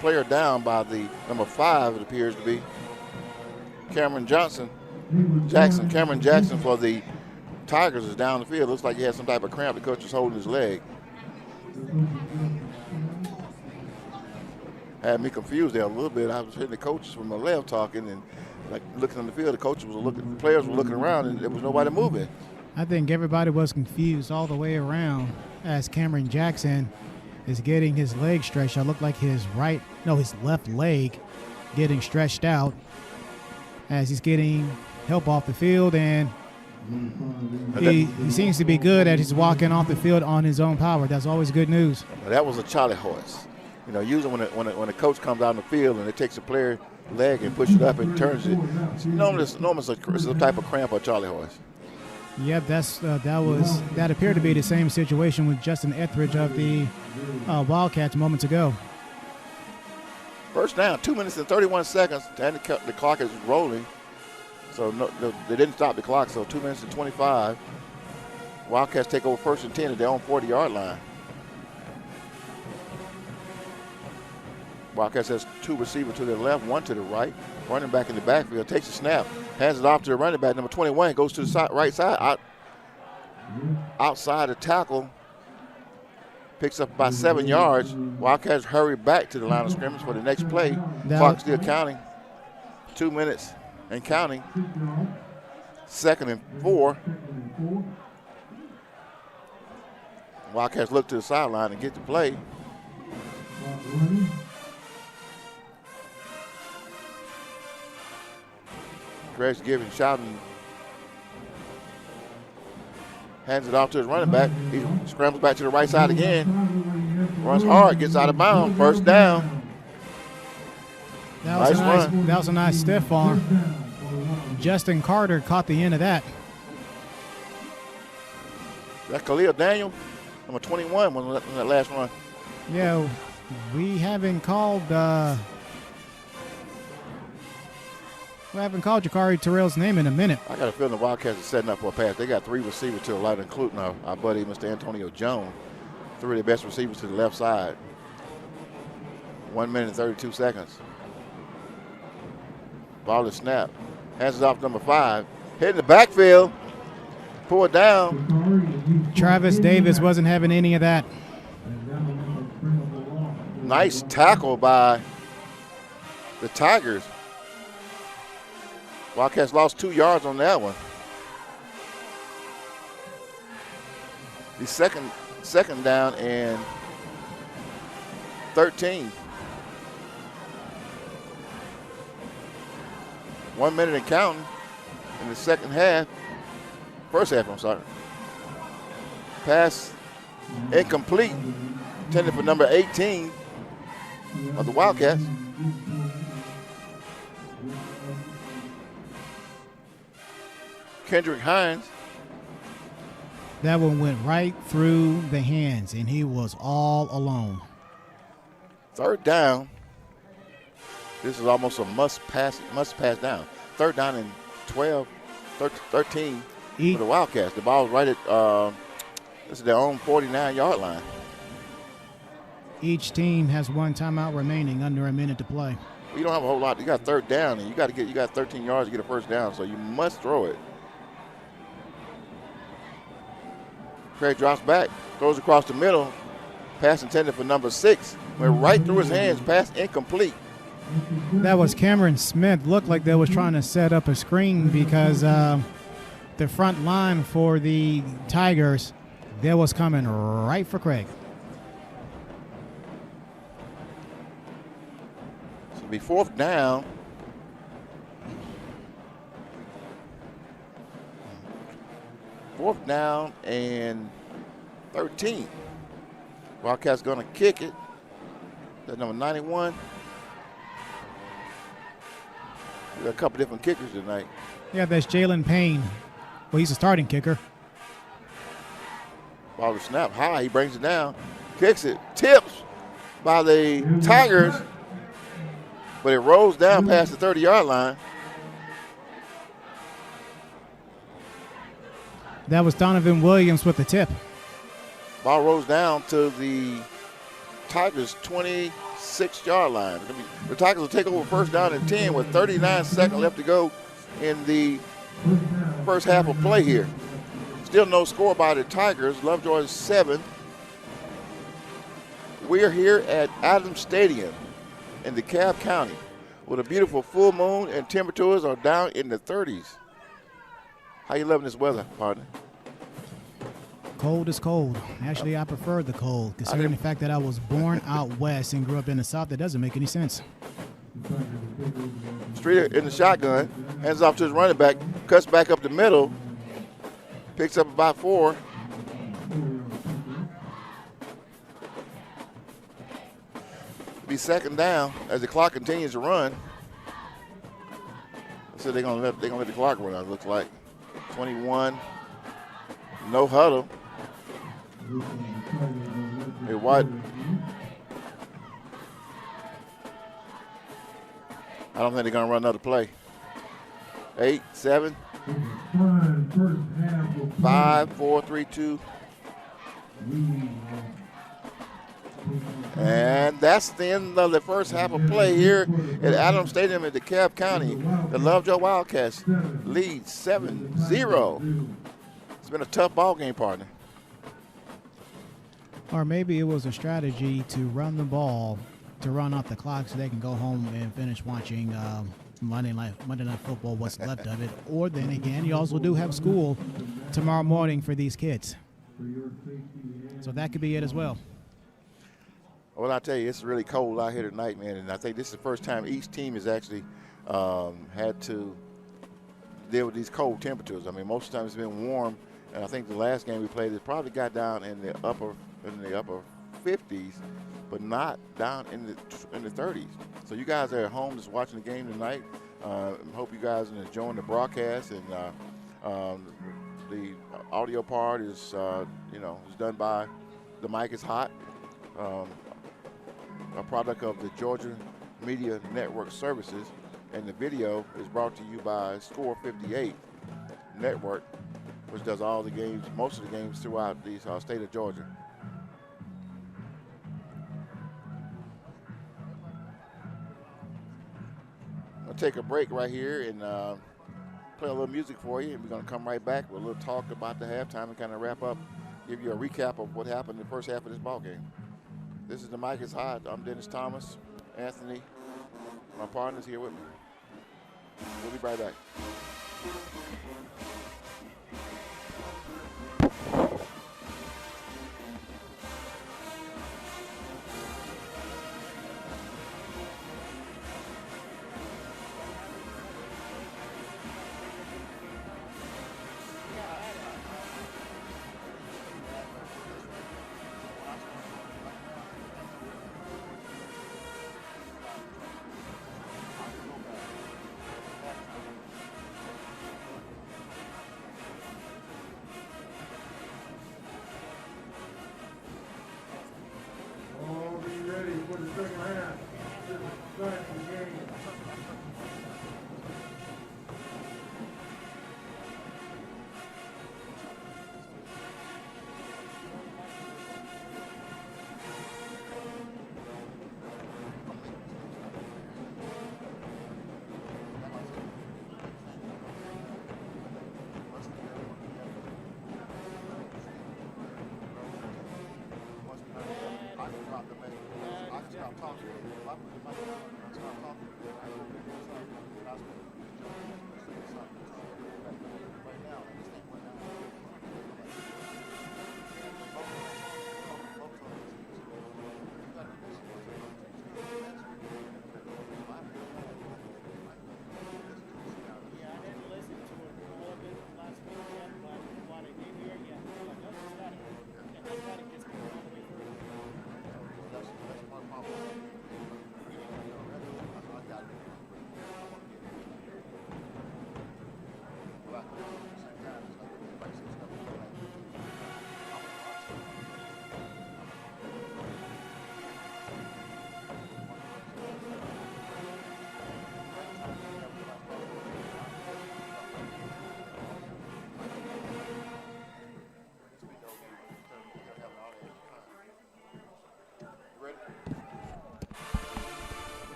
player down by the number 5, it appears to be. Cameron Jackson for the Tigers is down the field. Looks like he had some type of cramp. The coach is holding his leg. Had me confused there a little bit. I was hearing the coaches from my left talking and like looking on the field. The players were looking around, and there was nobody moving. I think everybody was confused all the way around as Cameron Jackson is getting his leg stretched. It looked like his left leg getting stretched out as he's getting help off the field, and he seems to be good as he's walking off the field on his own power. That's always good news. That was a Charlie horse. You know, usually when a coach comes out on the field and it takes a player leg and pushes it up and turns it, normally it's a type of cramp or Charlie horse. Yep, that appeared to be the same situation with Justin Etheridge of the Wildcats moments ago. First down, 2 minutes and 31 seconds, and the clock is rolling. So they didn't stop the clock, so 2 minutes and 25. Wildcats take over 1st and 10 at their own 40-yard line. Wildcats has 2 receivers to their left, 1 to the right. Running back in the backfield, takes a snap, hands it off to the running back, number 21, goes to the right side, outside the tackle, picks up about 7 yards. Wildcats hurry back to the line of scrimmage for the next play. Clock still counting. 2 minutes and counting. 2nd and 4. Wildcats look to the sideline and get the play. Greg's giving, shouting, hands it off to his running back. He scrambles back to the right side again. Runs hard, gets out of bounds. 1st down. That was a nice stiff arm. Justin Carter caught the end of that. That's Khalil Daniel, number 21, was in that last run. Yeah, we haven't called Jakari Terrell's name in a minute. I got a feeling the Wildcats are setting up for a pass. They got 3 receivers to the left, including our buddy, Mr. Antonio Jones. 3 of the best receivers to the left side. 1 minute and 32 seconds. Ball is snapped. Hands it off number 5. Hitting the backfield. Pull it down. Travis Davis wasn't having any of that. Nice tackle by the Tigers. Wildcats lost 2 yards on that one. The second down and 13. 1 minute and counting in the first half, I'm sorry. Pass incomplete, intended for number 18 of the Wildcats. Kendrick Hines. That one went right through the hands, and he was all alone. 3rd down. This is almost a must pass down. 3rd down and 13 for the Wildcats. The ball is right at this is their own 49-yard line. Each team has 1 timeout remaining, under a minute to play. You don't have a whole lot. You got 3rd down, and you got 13 yards to get a 1st down, so you must throw it. Craig drops back, throws across the middle. Pass intended for number 6. Went right through his hands. Pass incomplete. That was Cameron Smith. Looked like they was trying to set up a screen because the front line for the Tigers, they was coming right for Craig. So it'll be 4th down. Fourth down and 13. Wildcats going to kick it. That's number 91. We got a couple different kickers tonight. Yeah, that's Jalen Payne. Well, he's a starting kicker. Ball is snap high. He brings it down. Kicks it. Tips by the Tigers. But it rolls down past the 30-yard line. That was Donovan Williams with the tip. Ball rolls down to the Tigers' 26-yard line. The Tigers will take over first down and 10 with 39 seconds left to go in the first half of play here. Still no score by the Tigers. Lovejoy 7. We are here at Adams Stadium in DeKalb County with a beautiful full moon, and temperatures are down in the 30s. How you loving this weather, partner? Cold is cold. Actually, I prefer the cold, considering the fact that I was born out west and grew up in the south. That doesn't make any sense. Streeter in the shotgun, hands off to his running back, cuts back up the middle, picks up about 4. Be second down as the clock continues to run. So they're gonna let the clock run out, it looks like. 21, no huddle. Hey, what? I don't think they're gonna run another play. 8, 7, 5, 4, 3, 2. And that's the end of the first half of play here at Adams Stadium in DeKalb County. The Lovejoy Wildcats lead 7-0. It's been a tough ball game, partner. Or maybe it was a strategy to run the ball, to run off the clock so they can go home and finish watching Monday Night Football, what's left of it. Or then again, you also do have school tomorrow morning for these kids. So that could be it as well. Well, I tell you, it's really cold out here tonight, man, and I think this is the first time each team has actually had to deal with these cold temperatures. I mean, most of the time it's been warm, and I think the last game we played, it probably got down in the upper 50s, but not down in the 30s. So you guys are at home just watching the game tonight. Hope you guys are enjoying the broadcast, and the audio part is is done by The Mic is Hot. A product of the Georgia Media Network Services, and the video is brought to you by Score 58 Network, which does all the games, most of the games throughout the state of Georgia. I'll take a break right here and play a little music for you, and we're going to come right back with a little talk about the halftime and kind of wrap up, give you a recap of what happened in the first half of this ball game. This is The Mic is Hot. I'm Dennis Thomas. Anthony, my partner's here with me. We'll be right back.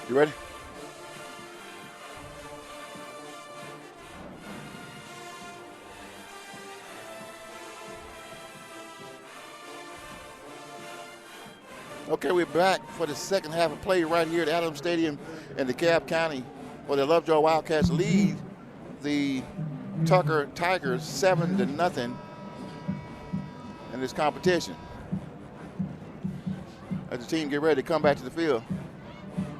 You ready? Okay, we're back for the second half of play right here at Adams Stadium in DeKalb County, where the Lovejoy Wildcats lead the Tucker Tigers 7-0 in this competition. As the team get ready to come back to the field.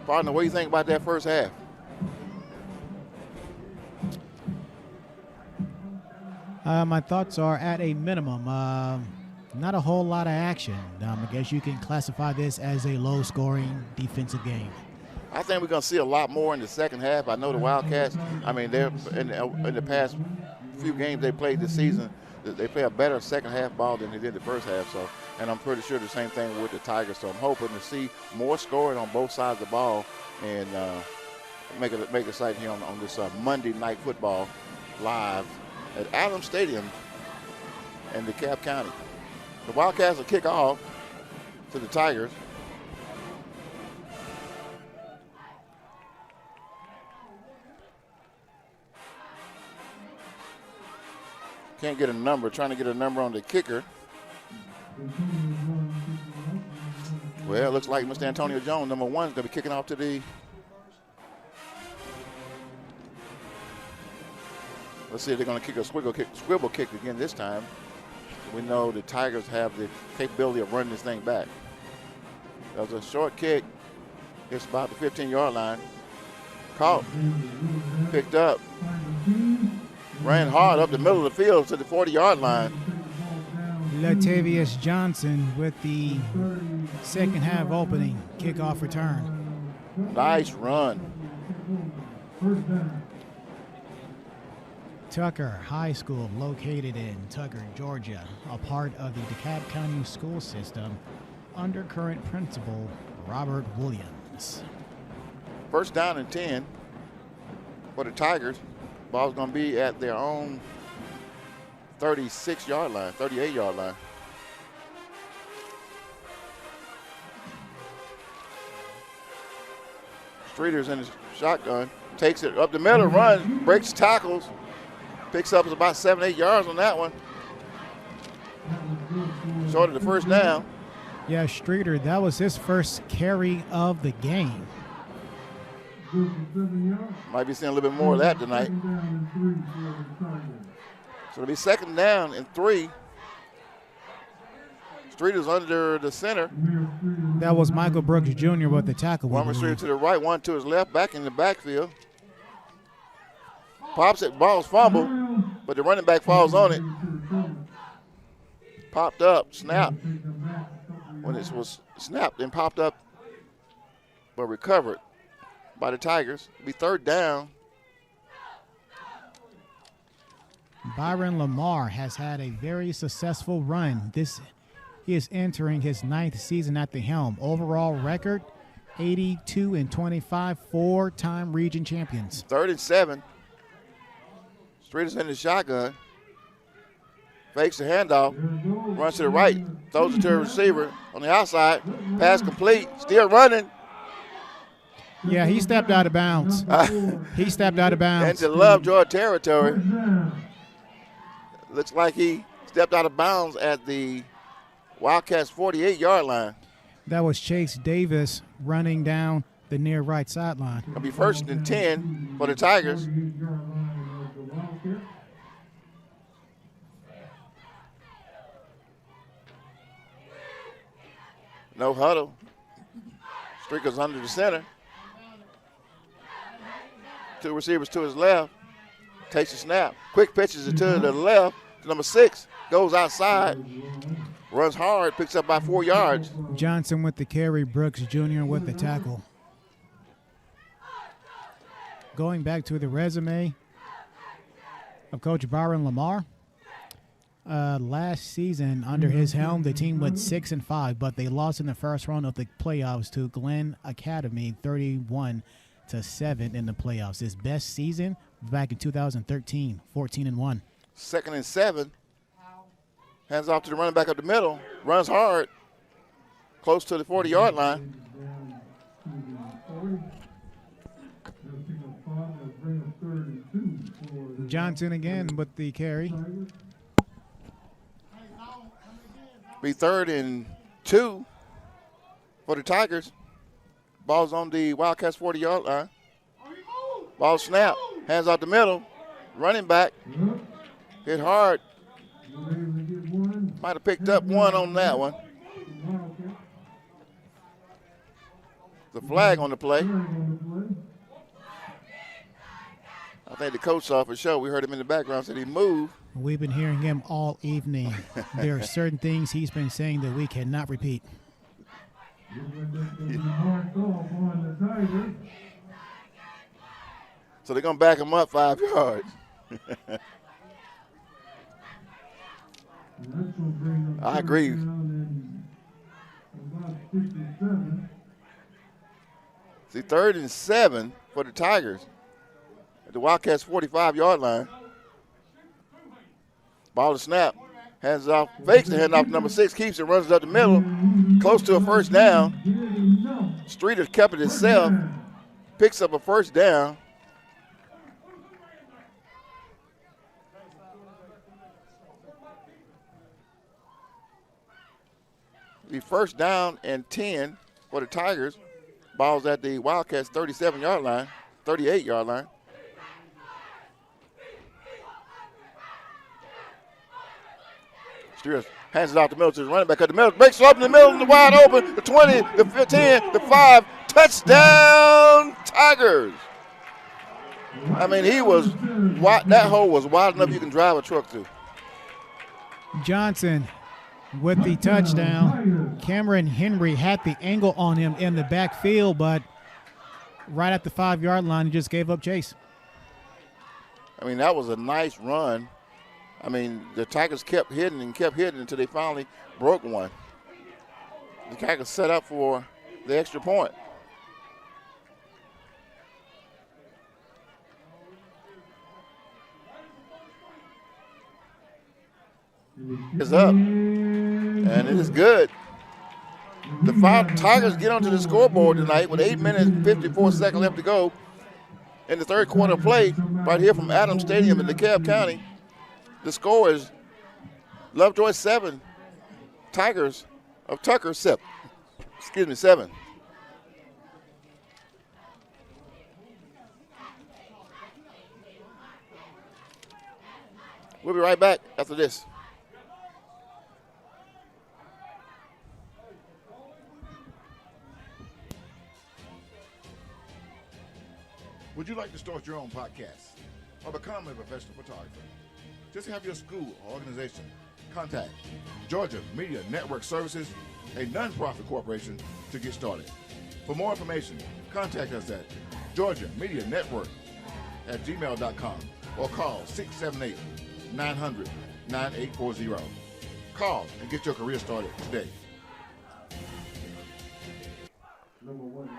Partner, what do you think about that first half? My thoughts are at a minimum. Not a whole lot of action. I guess you can classify this as a low-scoring defensive game. I think we're going to see a lot more in the second half. I know the Wildcats, I mean, they're in the past few games they played this season, they play a better second half ball than they did the first half. So, and I'm pretty sure the same thing with the Tigers. So I'm hoping to see more scoring on both sides of the ball and make it exciting here on this Monday Night Football live at Adams Stadium in DeKalb County. The Wildcats will kick off to the Tigers. Can't get a number, trying to get a number on the kicker. Well, it looks like Mr. Antonio Jones, number 1, is going to be kicking off to the. Let's see if they're going to kick a swivel kick again this time. We know the Tigers have the capability of running this thing back. That was a short kick. It's about the 15-yard line. Caught, picked up, ran hard up the middle of the field to the 40-yard line. Latavius Johnson with the second half opening kickoff return. Nice run. Tucker High School, located in Tucker, Georgia, a part of the DeKalb County school system under current principal Robert Williams. First down and 10 for the Tigers. Ball's going to be at their own 36-yard line, 38-yard line. Streeter's in his shotgun, takes it up the middle, runs, breaks tackles. Picks up about 7-8 yards on that one. Short of the first down. Yeah, Streeter, that was his first carry of the game. Might be seeing a little bit more of that tonight. So it'll be second down and 3. Streeter's under the center. That was Michael Brooks Jr. with the tackle. One receiver to the right, one to his left, back in the backfield. Pops it, ball's fumbled, but the running back falls on it. Popped up, snapped. When it was snapped and popped up, but recovered by the Tigers. It'll be third down. Byron Lamar has had a very successful run. He is entering his 9th season at the helm. Overall record, 82-25, 4-time region champions. 3rd and 7. Streeter's in the shotgun. Fakes the handoff. Runs to the right. Throws it to a receiver on the outside. Pass complete. Still running. Yeah, he stepped out of bounds. He stepped out of bounds. Into Lovejoy territory. Looks like he stepped out of bounds at the Wildcats 48-yard line. That was Chase Davis running down the near right sideline. It'll be 1st and 10 for the Tigers. No huddle. Streaker's under the center. 2 receivers to his left. Takes the snap. Quick pitches it to the left. Number 6 goes outside. Runs hard. Picks up by 4 yards. Johnson with the carry. Brooks Jr. with the tackle. Going back to the resume of Coach Byron Lamar. Last season, under his helm, the team went 6-5, but they lost in the first round of the playoffs to Glenn Academy, 31-7 in the playoffs. His best season back in 2013, 14-1. 2nd and 7. Hands off to the running back up the middle. Runs hard, close to the 40-yard line. Johnson again with the carry. Be 3rd and 2 for the Tigers. Ball's on the Wildcats 40-yard line. Ball snap, hands out the middle. Running back, hit hard. Might have picked up 1 on that one. The flag on the play. I think the coach saw for sure. We heard him in the background, said he moved. We've been hearing him all evening. There are certain things he's been saying that we cannot repeat. So they're going to back him up 5 yards. I agree. See, 3rd and 7 for the Tigers at the Wildcats 45-yard line. Ball to snap. Hands off. Fakes the handoff to number 6. Keeps it. Runs it up the middle. Close to a first down. Streeter kept it himself. Picks up a first down. The first down and 10 for the Tigers. Ball's at the Wildcats 37-yard line, 38-yard line. Steers hands it out the middle to the running back. At the middle, breaks it up in the middle, and the wide open. The 20, the 15, the 5. Touchdown, Tigers. I mean, that hole was wide enough you can drive a truck through. Johnson with the touchdown. Cameron Henry had the angle on him in the backfield, but right at the 5-yard line, he just gave up chase. I mean, that was a nice run. I mean, the Tigers kept hitting until they finally broke one. The Tigers set up for the extra point. It's up, and it is good. The Tigers get onto the scoreboard tonight with 8 minutes and 54 seconds left to go in the 3rd quarter play right here from Adams Stadium in DeKalb County. The score is Lovejoy 7, Tigers of Tucker 7. 7. We'll be right back after this. Would you like to start your own podcast or become a professional photographer? Just have your school or organization contact Georgia Media Network Services, a nonprofit corporation, to get started. For more information, contact us at georgiamedianetwork@gmail.com or call 678-900-9840. Call and get your career started today.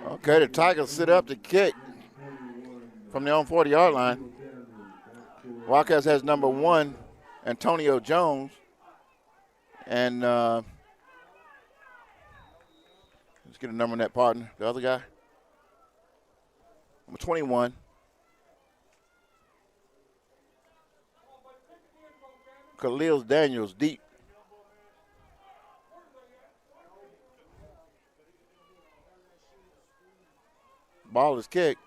Okay, the Tigers sit up to kick from their own 40-yard line. Wildcats has number 1, Antonio Jones. And let's get a number on that partner, the other guy. Number 21. Khalil Daniels deep. Ball is kicked.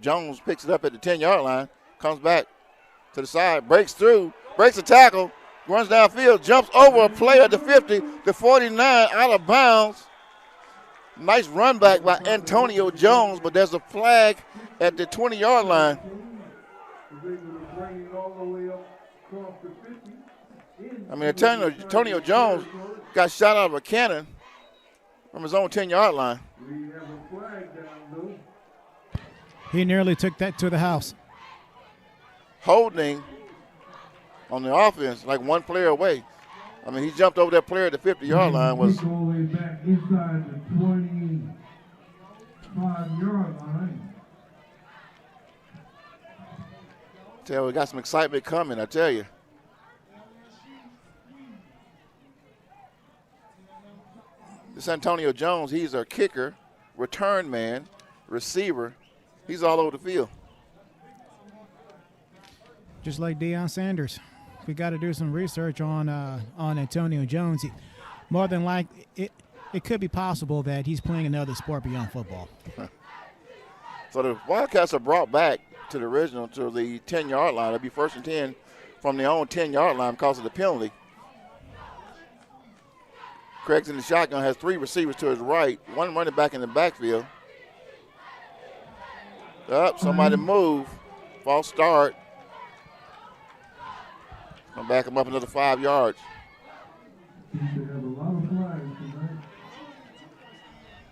Jones picks it up at the 10-yard line, comes back to the side, breaks through, breaks a tackle, runs downfield, jumps over a player at the 50, the 49, out of bounds. Nice run back by Antonio Jones, but there's a flag at the 20-yard line. I mean, Antonio Jones got shot out of a cannon from his own 10-yard line. He nearly took that to the house. Holding on the offense, like one player away. I mean, he jumped over that player at the 50-yard line. Was back inside the 25-yard line. We got some excitement coming, I tell you. This Antonio Jones, he's our kicker, return man, receiver, He's all over the field. Just like Deion Sanders. We got to do some research on Antonio Jones. More than likely, it could be possible that he's playing another sport beyond football. So the Wildcats are brought back to the original, to the 10-yard line. It'll be 1st and 10 from their own 10-yard line because of the penalty. Craig's in the shotgun, has 3 receivers to his right, 1 running back in the backfield. Up, somebody move. False start. Gonna back him up another 5 yards. They have a lot of flags tonight.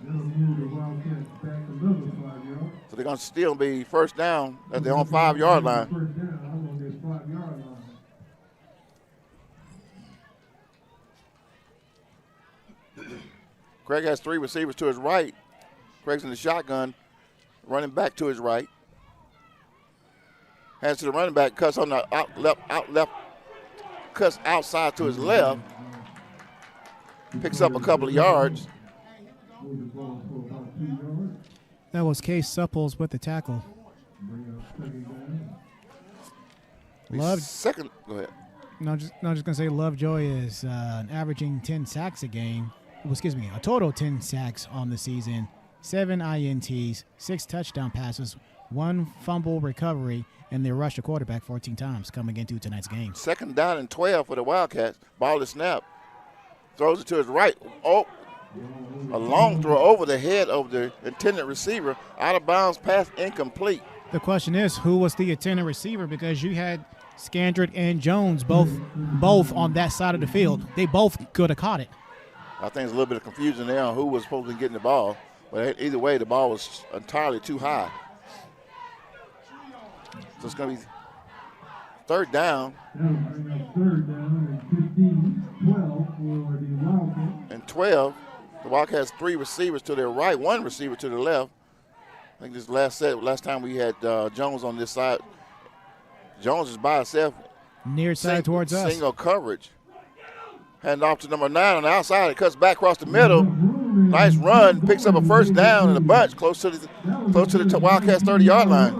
They'll move the Wildcats back another 5 yards. So they're gonna still be 1st down at their own 5-yard line. 1st down, I'm on this 5-yard line. Craig has 3 receivers to his right. Craig's in the shotgun, running back to his right. Hands to the running back, cuts on the out left, cuts outside to his left. Picks up a couple of yards. That was Case Supples with the tackle. Second, go ahead. No, just gonna say Lovejoy is averaging 10 sacks a game. Well, excuse me, a total of 10 sacks on the season, 7 INTs, 6 touchdown passes, 1 fumble recovery, and they rushed the quarterback 14 times coming into tonight's game. 2nd down and 12 for the Wildcats. Ball is snap. Throws it to his right. Oh, a long throw over the head of the intended receiver. Out of bounds pass incomplete. The question is, who was the intended receiver? Because you had Scandrick and Jones both on that side of the field. They both could have caught it. I think there's a little bit of confusion there on who was supposed to be getting the ball. But either way, the ball was entirely too high. So it's going to be 3rd down. That'll bring up 3rd down and 15, 12 for the Wildcats. And 12. The Wildcats 3 receivers to their right, 1 receiver to the left. I think this last time we had Jones on this side. Jones is by himself. Near side towards us. Single coverage. Hand off to number 9 on the outside. It cuts back across the middle. Nice run. Picks up a 1st down in a bunch close to the Wildcats 30-yard line.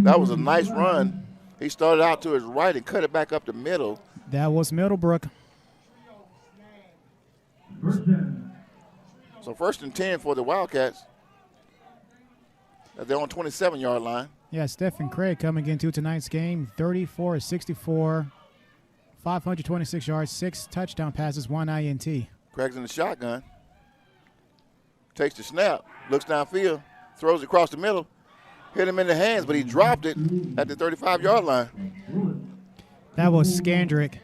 That was a nice run. He started out to his right and cut it back up the middle. That was Middlebrook. So 1st and 10 for the Wildcats. They're on 27-yard line. Yeah, Stephen Craig coming into tonight's game, 34-64, 526 yards, 6 touchdown passes, 1 INT. Craig's in the shotgun. Takes the snap, looks downfield, throws it across the middle, hit him in the hands, but he dropped it at the 35-yard line. That was Scandrick.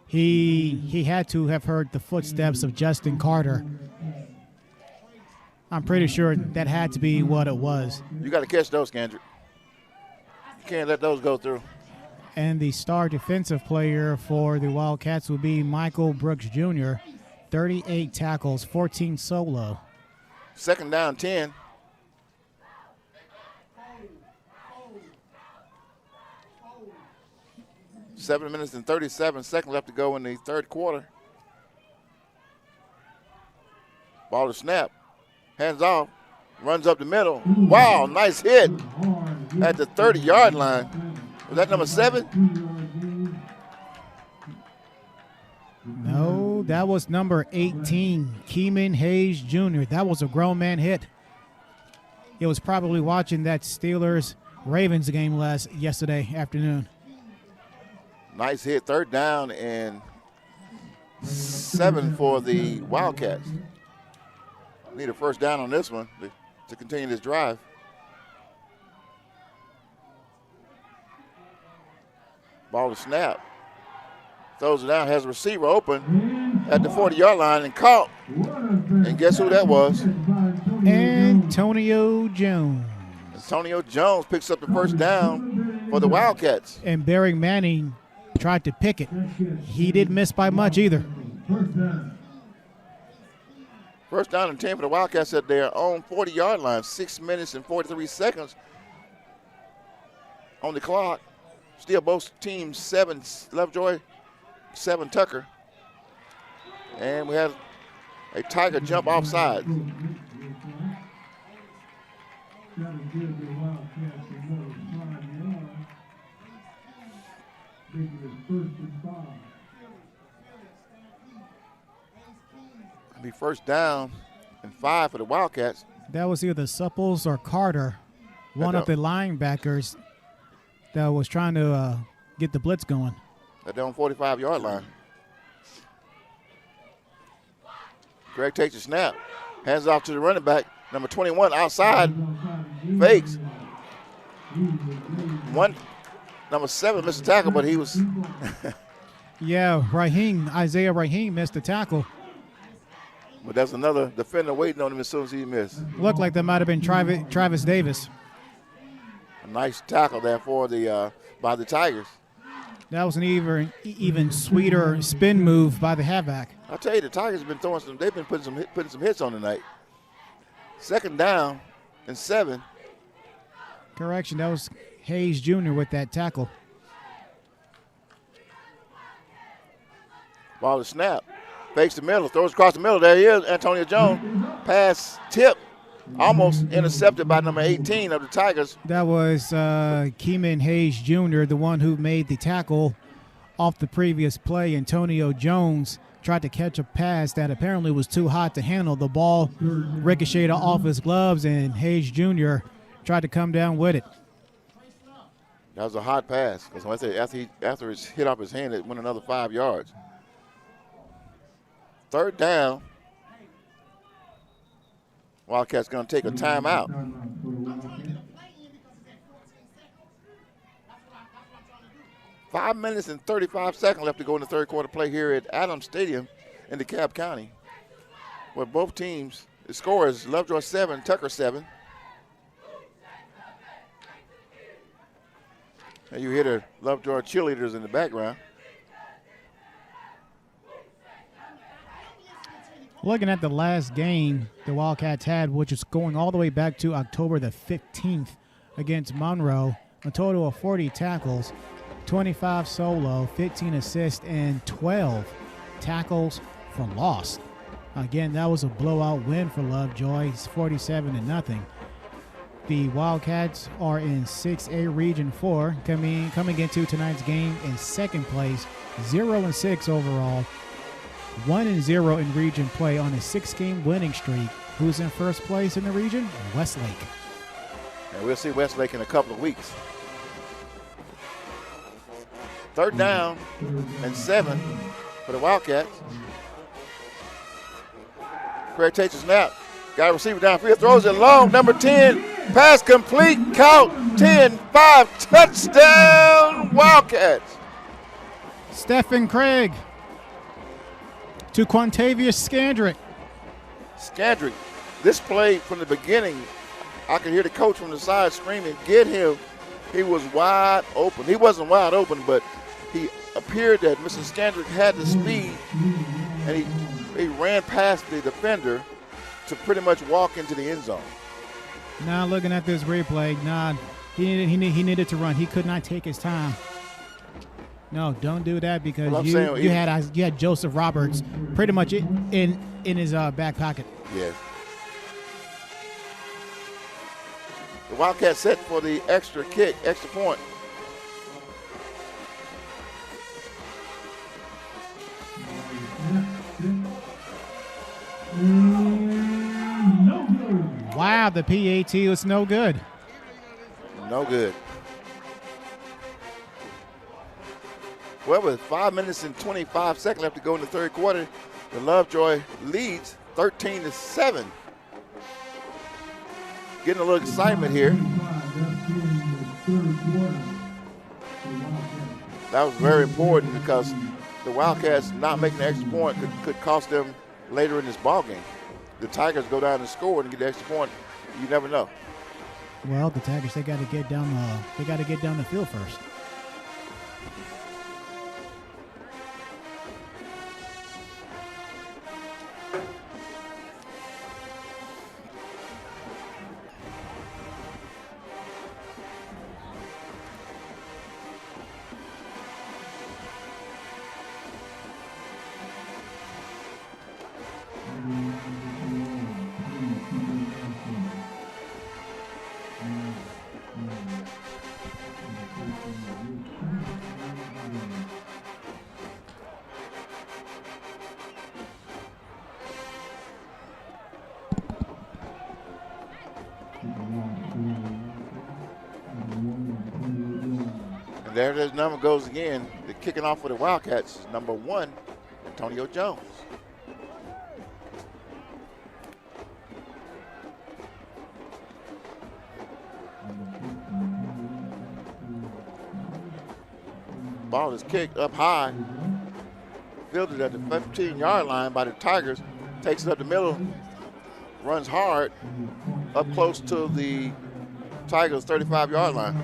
He had to have heard the footsteps of Justin Carter. I'm pretty sure that had to be what it was. You got to catch those, Scandrick. You can't let those go through. And the star defensive player for the Wildcats will be Michael Brooks Jr., 38 tackles, 14 solo. 2nd down, 10. Seven minutes and 37 seconds left to go in the 3rd quarter. Ball to snap. Hands off. Runs up the middle. Wow, nice hit at the 30-yard line. Was that number 7? No, that was number 18, Keeman Hayes Jr. That was a grown man hit. He was probably watching that Steelers-Ravens game yesterday afternoon. Nice hit. 3rd down and 7 for the Wildcats. Need a 1st down on this one to continue this drive. Ball to snap. Throws it down, has a receiver open at the 40-yard line and caught. And guess who that was? Antonio Jones. Antonio Jones picks up the 1st down for the Wildcats. And Barry Manning tried to pick it. He didn't miss by much either. 1st down and 10 for the Wildcats at their own 40-yard line. 6 minutes and 43 seconds on the clock. Still both teams 7 Lovejoy, 7 Tucker. And we had a Tiger jump offside. Be first down and 5 for the Wildcats. That was either Supples or Carter, one of the linebackers that was trying to get the blitz going. They're on 45-yard line. Greg takes the snap, hands it off to the running back, number 21 outside, fakes. Number 7 missed the tackle, but he was. Yeah, Isaiah Raheem missed the tackle. But that's another defender waiting on him as soon as he missed. Looked like that might have been Travis Davis. A nice tackle there for the by the Tigers. That was an even sweeter spin move by the halfback. I'll tell you, the Tigers have been throwing some. They've been putting some hits on tonight. Second down and 7. Correction, that was Hayes Jr. with that tackle. Ball is snap. Fakes the middle, throws across the middle. There he is, Antonio Jones. Pass tip, almost intercepted by number 18 of the Tigers. That was Keeman Hayes Jr., the one who made the tackle off the previous play. Antonio Jones tried to catch a pass that apparently was too hot to handle. The ball ricocheted off his gloves, and Hayes Jr. tried to come down with it. That was a hot pass. Because after it's hit off his hand, it went another 5 yards. Third down. Wildcats going to take a timeout. Five minutes and 35 seconds left to go in the third quarter play here at Adams Stadium in DeKalb County, where both teams, the score is Lovejoy 7, Tucker 7. And you hear the Lovejoy cheerleaders in the background. Looking at the last game the Wildcats had, which is going all the way back to October the 15th against Monroe, a total of 40 tackles, 25 solo, 15 assists, and 12 tackles for loss. Again, that was a blowout win for Lovejoy. It's 47-0. The Wildcats are in 6A Region 4, coming into tonight's game in second place, 0-6 overall. 1-0 in region play on a 6-game winning streak. Who's in first place in the region? Westlake. And we'll see Westlake in a couple of weeks. Third down and 7 for the Wildcats. Craig takes a snap. Got a receiver downfield, throws it long. Number 10, pass complete. Count 10-5. Touchdown, Wildcats. Stephen Craig to Quantavious Scandrick. Scandrick, this play from the beginning, I could hear the coach from the side screaming, get him. He was wide open. He wasn't wide open, but he appeared that Mr. Scandrick had the speed, and he ran past the defender to pretty much walk into the end zone. Now looking at this replay, he needed to run. He could not take his time. No, don't do that because you had Joseph Roberts pretty much in his back pocket. Yes. The Wildcats set for the extra point. Wow, the PAT was no good. No good. Well, with 5 minutes and 25 seconds left to go in the third quarter, the Lovejoy leads 13-7. Getting a little excitement here. That was very important because the Wildcats not making the extra point could cost them later in this ball game. The Tigers go down and score and get the extra point. You never know. Well, the Tigers, they got to get down the field first. And there his number goes again. The kicking off for the Wildcats is number 1, Antonio Jones. Ball is kicked up high, fielded at the 15-yard line by the Tigers, takes it up the middle, runs hard, up close to the Tigers' 35-yard line.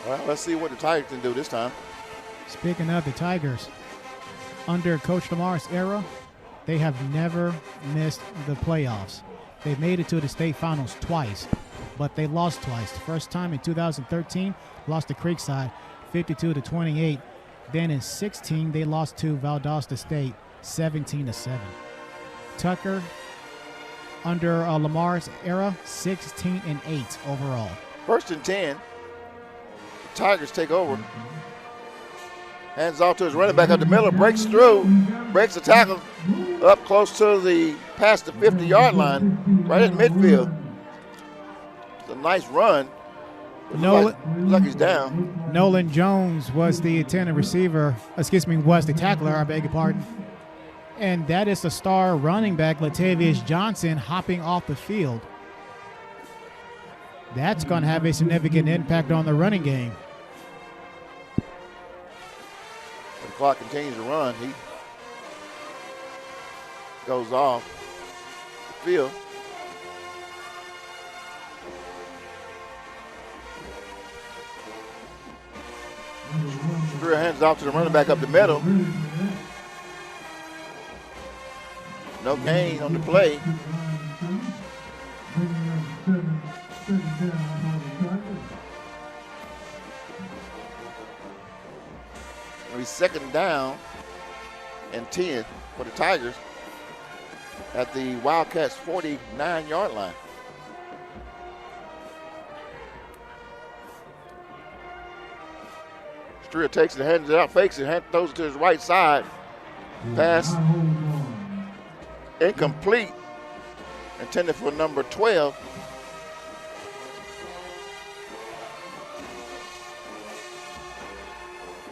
Well, let's see what the Tigers can do this time. Speaking of the Tigers, under Coach Lamar's era, they have never missed the playoffs. They made it to the state finals twice, but they lost twice. The first time in 2013, lost to Creekside, 52-28. Then in 16, they lost to Valdosta State, 17-7. Tucker, under Lamar's era, 16-8 overall. 1st and 10. The Tigers take over. Hands off to his running back up the middle, breaks through, breaks the tackle up close to past the 50-yard line, right at midfield. It's a nice run. Looks like he's down. Nolan Jones was the intended receiver, was the tackler, I beg your pardon. And that is the star running back, Latavius Johnson, hopping off the field. That's going to have a significant impact on the running game. The clock continues to run. He goes off the field. Greer hands off to the running back up the middle. No gain on the play. It'll be 2nd down and 10 for the Tigers at the Wildcats' 49-yard line. Streer takes it, hands it out, fakes it, throws it to his right side. Pass incomplete, intended for number 12.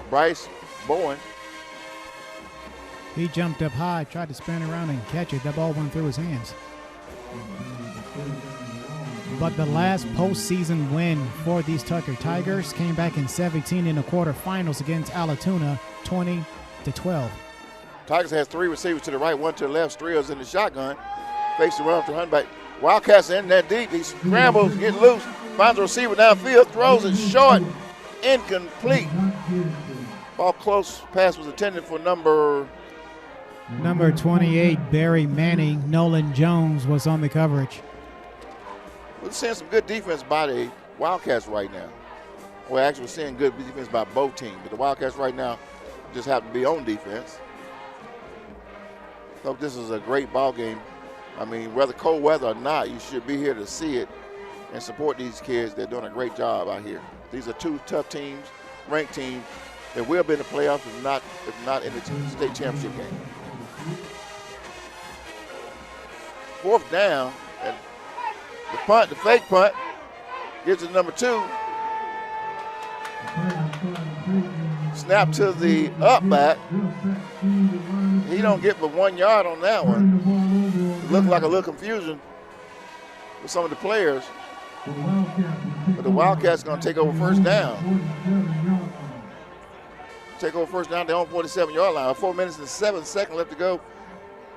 Bryce Bowen. He jumped up high, tried to spin around and catch it. That ball went through his hands. But the last postseason win for these Tucker Tigers came back in 17 in the quarterfinals against Alatoona, 20-12. Tigers has 3 receivers to the right, 1 to the left. Streel's in the shotgun. Fakes the run to running back. Wildcats in that deep. He scrambles, gets loose, finds a receiver downfield, throws it short, incomplete. Ball close. Pass was intended for number 28, Barry Manning. Nolan Jones was on the coverage. We're seeing some good defense by the Wildcats right now. Well, actually, we're seeing good defense by both teams, but the Wildcats right now just happen to be on defense. So this is a great ball game. I mean, whether cold weather or not, you should be here to see it and support these kids. They're doing a great job out here. These are 2 tough teams, ranked teams, that will be in the playoffs if not in the state championship game. 4th down, and the fake punt, gives it number 2. Snap to the up back. He don't get but 1 yard on that one. It looked like a little confusion with some of the players. But the Wildcats going to take over 1st down. Take over 1st down, they're on 47-yard line. 4 minutes and 7 seconds left to go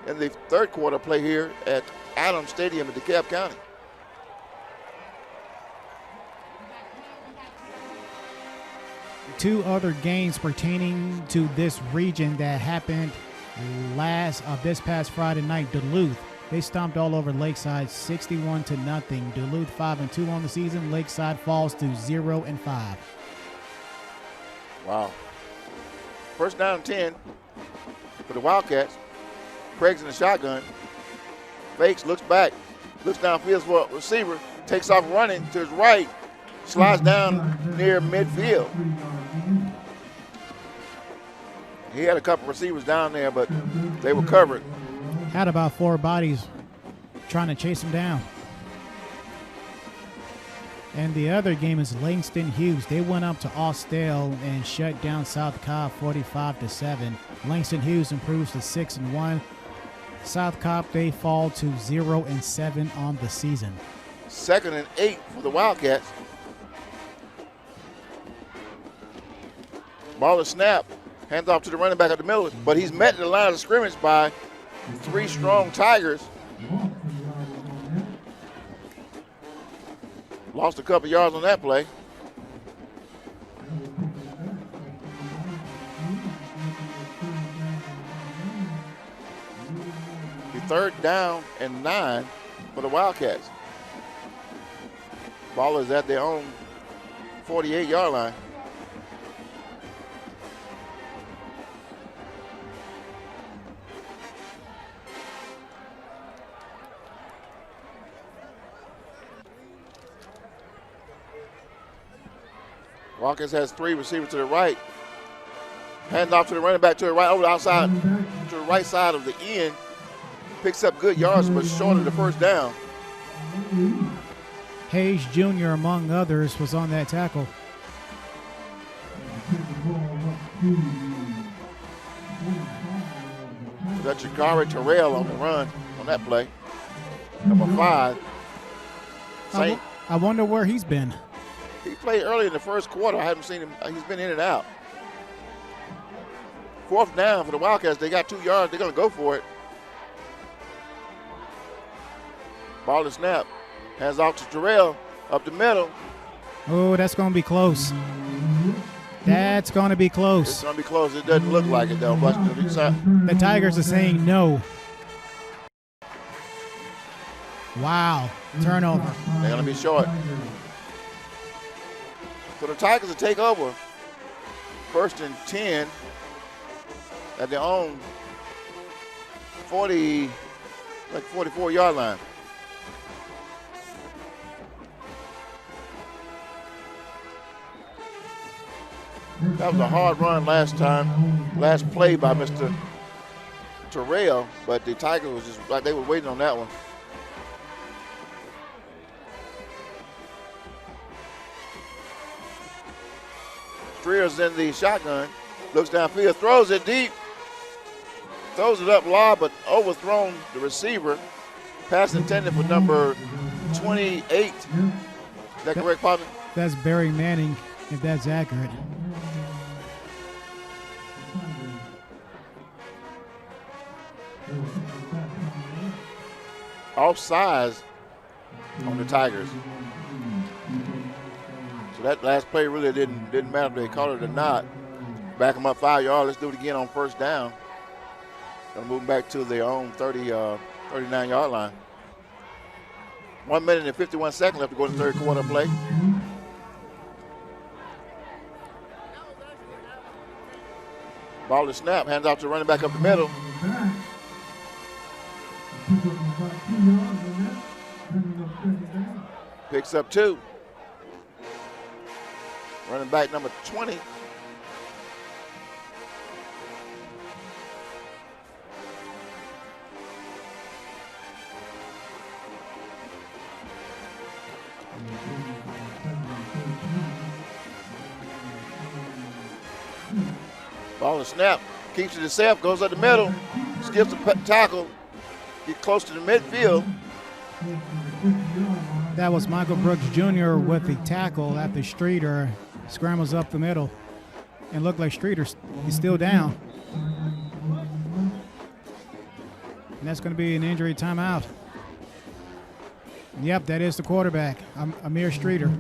in the 3rd quarter play here at Adams Stadium in DeKalb County. Two other games pertaining to this region that happened this past Friday night. Duluth, they stomped all over Lakeside 61-0. Duluth 5-2 on the season. Lakeside falls to 0-5. Wow. 1st down and 10 for the Wildcats. Craig's in the shotgun. fakes, looks back, looks downfield for a receiver, takes off running to his right, slides down near midfield. He had a couple receivers down there, but they were covered. Had about 4 bodies trying to chase him down. And the other game is Langston Hughes. They went up to Austell and shut down South Cobb 45-7. Langston Hughes improves to 6-1. South Cobb, they fall to 0-7 on the season. 2nd and 8 for the Wildcats. Ball is snap. Hands off to the running back at the middle, but he's met in the line of scrimmage by 3 strong Tigers. Lost a couple yards on that play. The 3rd down and 9 for the Wildcats. Ball is at their own 48-yard line. Wildcats has 3 receivers to the right. Hand off to the running back to the right, over the outside, to the right side of the end. Picks up good yards, but short of the 1st down. Hayes Jr., among others, was on that tackle. That's Jakari Terrell on the run on that play. Number 5. I wonder where he's been. He played early in the 1st quarter. I haven't seen him. He's been in and out. 4th down for the Wildcats. They got 2 yards. They're going to go for it. Ball is snap. Hands off to Terrell up the middle. Oh, that's going to be close. That's going to be close. It's going to be close. It doesn't look like it, though. But the Tigers are saying no. Wow. Turnover. They're going to be short. So the Tigers will take over 1st and 10 at their own 44-yard line. That was a hard run last play by Mr. Terrell, but the Tigers was just like they were waiting on that one. Streeter's in the shotgun, looks downfield, throws it deep, throws it up lob, but overthrown the receiver. Pass intended for number 28. Is that correct, Poppy? That's Barry Manning, if that's accurate. Offsides on the Tigers. So that last play really didn't matter if they caught it or not. Back them up 5 yards. Let's do it again on 1st down. Gonna move them back to their own 39-yard line. 1 minute and 51 seconds left to go to the 3rd quarter play. Ball is snap. Hands off to running back up the middle. Picks up 2. Running back number 20. Ball and snap. Keeps it himself. Goes up the middle. Skips the tackle. Get close to the midfield. That was Michael Brooks Jr. with the tackle after Streeter scrambles up the middle. And looked like Streeter is still down. And that's going to be an injury timeout. Yep, that is the quarterback, Amir Streeter.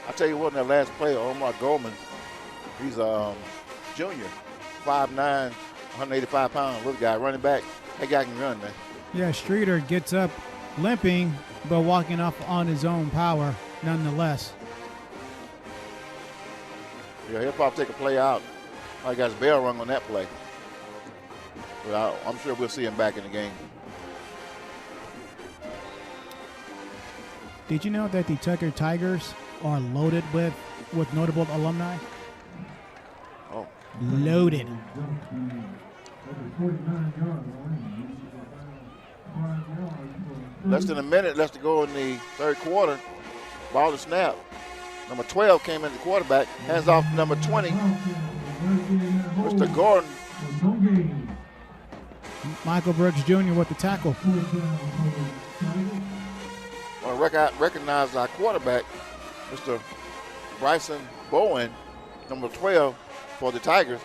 I'll tell you what, in that last play, Omar Goldman, he's a junior, 5'9", 185-pound little guy, running back. That guy can run, man. Yeah, Streeter gets up limping, but walking up on his own power nonetheless. Yeah, he'll probably take a play out I got his bell rung on that play. But I'm sure we'll see him back in the game. Did you know that the Tucker Tigers are loaded with notable alumni? Oh. Loaded. Less than a minute left to go in the third quarter. Ball to snap. Number 12 came in the quarterback. Hands off to number 20. Mr. Gordon. Michael Brooks Jr. with the tackle. I recognize our quarterback, Mr. Bryson Bowen, number 12 for the Tigers.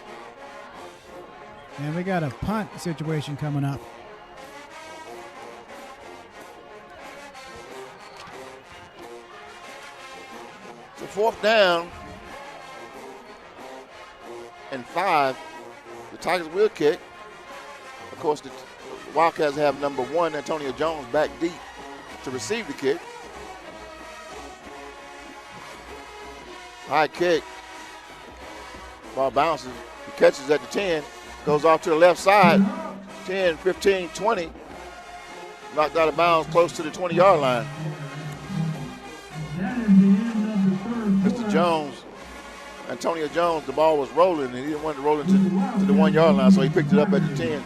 And we got a punt situation coming up. So 4th down and 5. The Tigers will kick. Of course, the Wildcats have number 1, Antonio Jones, back deep to receive the kick. High kick. Ball bounces. He catches at the 10. Goes off to the left side. 10, 15, 20. Knocked out of bounds close to the 20-yard line. Mr. Jones, Antonio Jones, the ball was rolling, and he didn't want to roll into the 1-yard line, so he picked it up at the 10.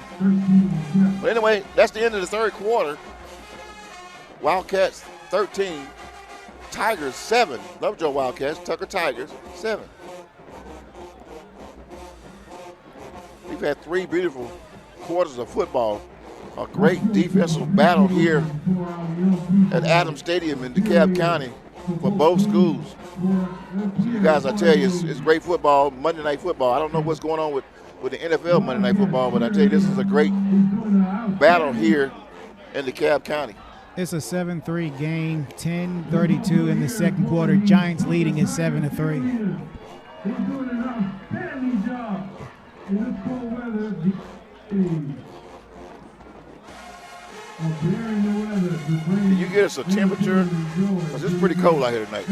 But anyway, that's the end of the third quarter. Wildcats 13, Tigers 7. Lovejoy Wildcats, Tucker Tigers 7. We've had 3 beautiful quarters of football. A great defensive battle here at Adams Stadium in DeKalb County for both schools. So you guys, I tell you, it's great football, Monday Night Football. I don't know what's going on with the NFL Monday Night Football, but I tell you, this is a great battle here in DeKalb County. It's a 7-3 game, 10:32 in the second quarter. Giants leading at 7-3. Can you get us a temperature? Because it's pretty cold out here tonight.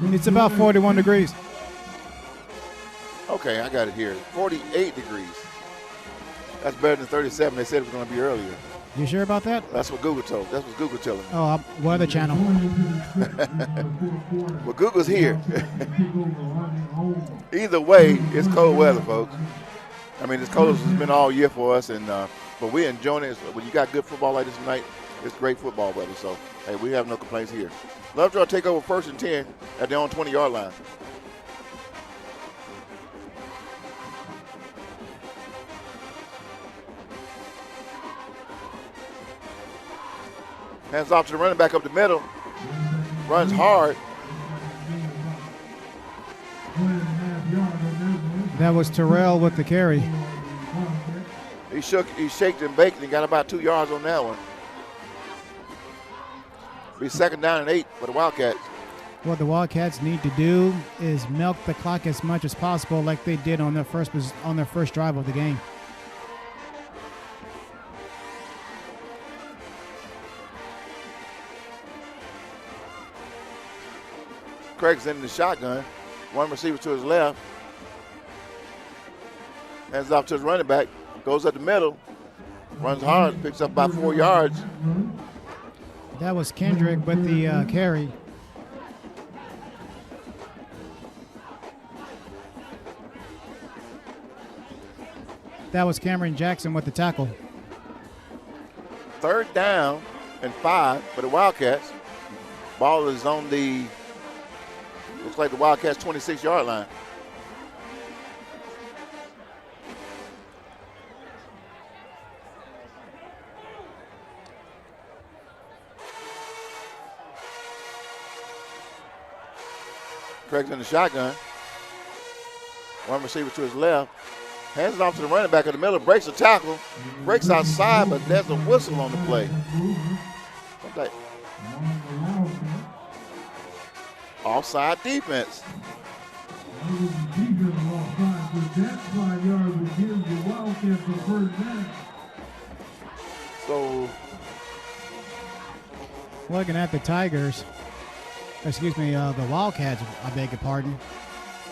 It's about 41 degrees. Okay, I got it here. 48 degrees. That's better than 37 they said it was going to be earlier. You sure about that? That's what Google told. That's what Google telling me. Oh, Weather Channel. Well, Google's here. Either way, it's cold weather, folks. I mean, it's cold as it's been all year for us, and but we're enjoying it. When you got good football like this tonight, it's great football weather. So, hey, we have no complaints here. Lovejoy take over 1st and 10 at their own 20-yard line. Hands off to the running back up the middle. Runs hard. That was Terrell with the carry. He shaked and baked and got about 2 yards on that one. Be 2nd down and 8 for the Wildcats. What the Wildcats need to do is milk the clock as much as possible, like they did on their first drive of the game. Craig's in the shotgun. 1 receiver to his left. Hands off to his running back. Goes up the middle. Runs hard. Picks up about 4 yards. That was Kendrick with the carry. That was Cameron Jackson with the tackle. 3rd down and 5 for the Wildcats. Ball is on the, looks like the Wildcats 26-yard line. Craig's in the shotgun. 1 receiver to his left. Hands it off to the running back in the middle. Breaks the tackle. Breaks outside, but there's a whistle on the play. Okay. Offside defense. So, looking at the Tigers, excuse me, the Wildcats, I beg your pardon.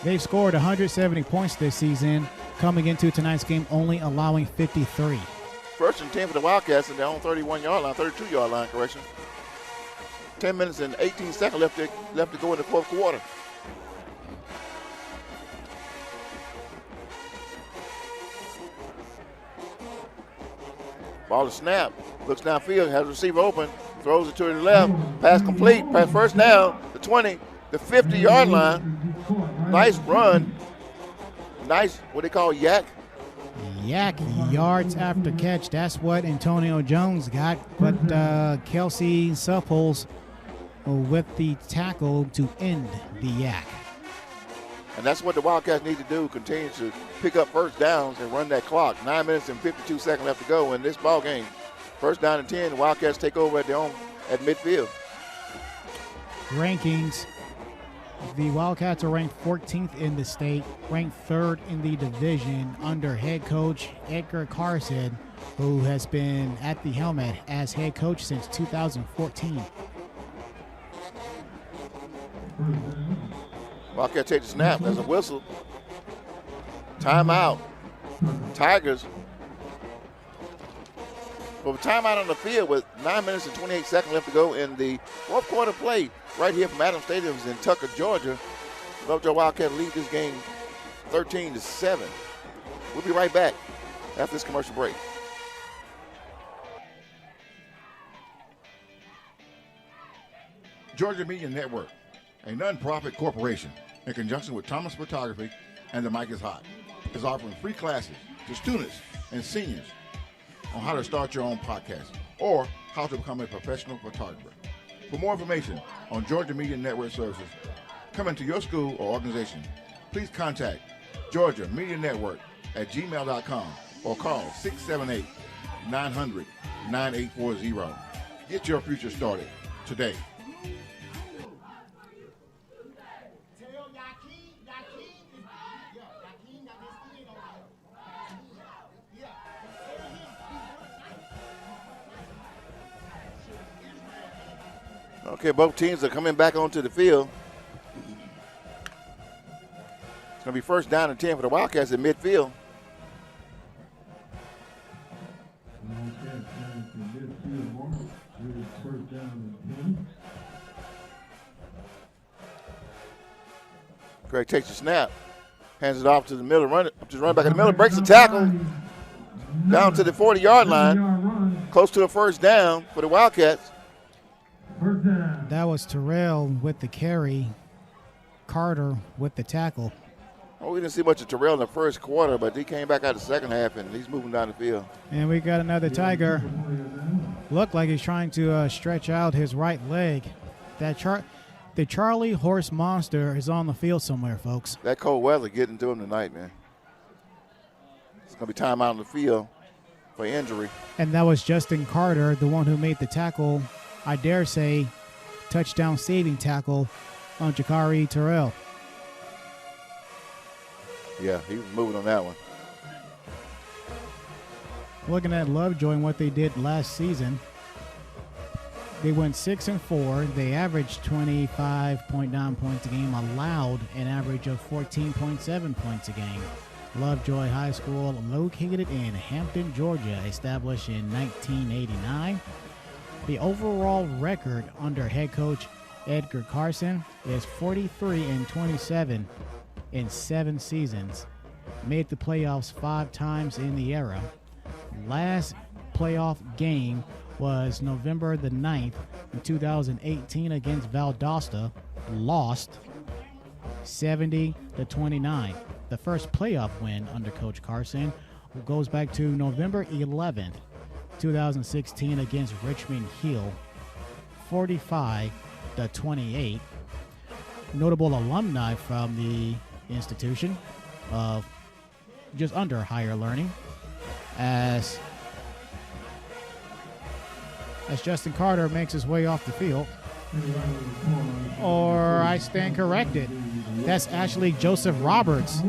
They've scored 170 points this season, coming into tonight's game only allowing 53. First and 10 for the Wildcats in their own 31-yard line, 32-yard line, correction. 10 minutes and 18 seconds left to go in the fourth quarter. Ball to snap. Looks downfield, has the receiver open, throws it to the left. Pass complete, pass first down, the 20, the 50-yard line. Nice run. Nice, what they call yak. Yak, yards after catch. That's what Antonio Jones got. But Kelsey Supples with the tackle to end the yak. And that's what the Wildcats need to do, continue to pick up first downs and run that clock. 9 minutes and 52 seconds left to go in this ball game. First down and 10, the Wildcats take over at their own at midfield. Rankings. The Wildcats are ranked 14th in the state, ranked 3rd in the division under head coach Edgar Carson, who has been at the helmet as head coach since 2014. Wildcat takes the snap. There's a whistle. Timeout. Tigers. But with timeout on the field with 9 minutes and 28 seconds left to go in the fourth quarter play right here from Adams Stadium in Tucker, Georgia. Lovejoy Wildcat lead this game 13-7. We'll be right back after this commercial break. Georgia Media Network, a nonprofit corporation in conjunction with Thomas Photography and The Mic is Hot, is offering free classes to students and seniors on how to start your own podcast or how to become a professional photographer. For more information on Georgia Media Network services coming to your school or organization, please contact Georgia Media Network at gmail.com or call 678-900-9840. Get your future started today. Okay, both teams are coming back onto the field. It's going to be first down and 10 for the Wildcats at midfield. Greg takes the snap, hands it off to the middle, run back in the middle, breaks the tackle, down to the 40-yard line, close to a first down for the Wildcats. That was Terrell with the carry, Carter with the tackle. Well, we didn't see much of Terrell in the first quarter, but he came back out the second half, and he's moving down the field. And we got another Tiger. Looked like he's trying to stretch out his right leg. The Charlie Horse Monster is on the field somewhere, folks. That cold weather getting to him tonight, man. It's going to be time out on the field for injury. And that was Justin Carter, the one who made the tackle, I dare say, touchdown saving tackle on Jakari Terrell. Yeah, he was moving on that one. Looking at Lovejoy and what they did last season, they went 6-4. They averaged 25.9 points a game, allowed an average of 14.7 points a game. Lovejoy High School, located in Hampton, Georgia, established in 1989. The overall record under head coach Edgar Carson is 43-27 in 7 seasons. Made the playoffs 5 times in the era. Last playoff game was November the 9th in 2018 against Valdosta. Lost 70-29. The first playoff win under Coach Carson goes back to November 11th, 2016 against Richmond Hill, 45-28. Notable alumni from the institution of just under higher learning as Justin Carter makes his way off the field. Or I stand corrected. That's actually Joseph Roberts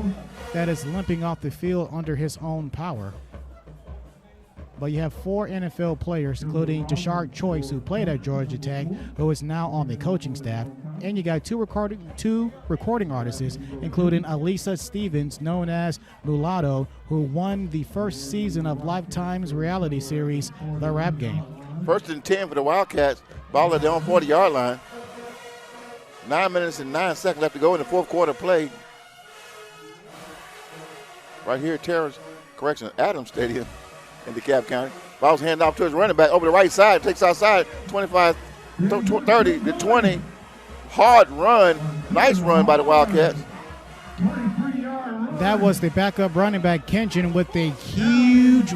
that is limping off the field under his own power. but you have 4 NFL players, including Tashard Choice, who played at Georgia Tech, who is now on the coaching staff. And you got two recording artists, including Alisa Stevens, known as Mulatto, who won the first season of Lifetime's reality series, The Rap Game. 1st and 10 for the Wildcats. Ball at their own 40-yard line. 9 minutes and 9 seconds left to go in the fourth quarter play. Right here at Adams Stadium in DeKalb County. Ball's handed off to his running back over the right side. Takes outside, 25, 30 to 20. Hard run. Nice run by the Wildcats. That was the backup running back, Kenshin, with a huge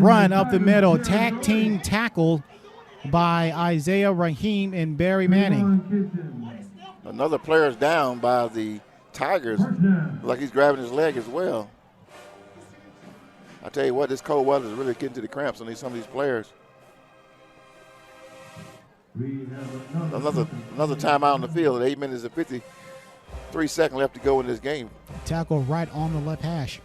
run up the middle. Tag team tackle by Isaiah Raheem and Barry Manning. Another player is down by the Tigers. Like he's grabbing his leg as well. I tell you what, this cold weather is really getting to the cramps on some of these players. Another timeout on the field at 8 minutes and 53 seconds left to go in this game. Tackle right on the left hash.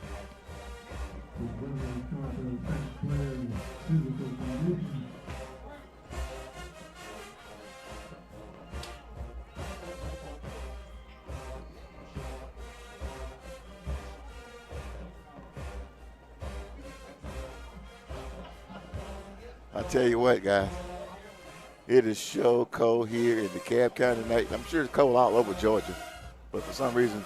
I tell you what, guys, it is so cold here in DeKalb County tonight. I'm sure it's cold all over Georgia, but for some reason,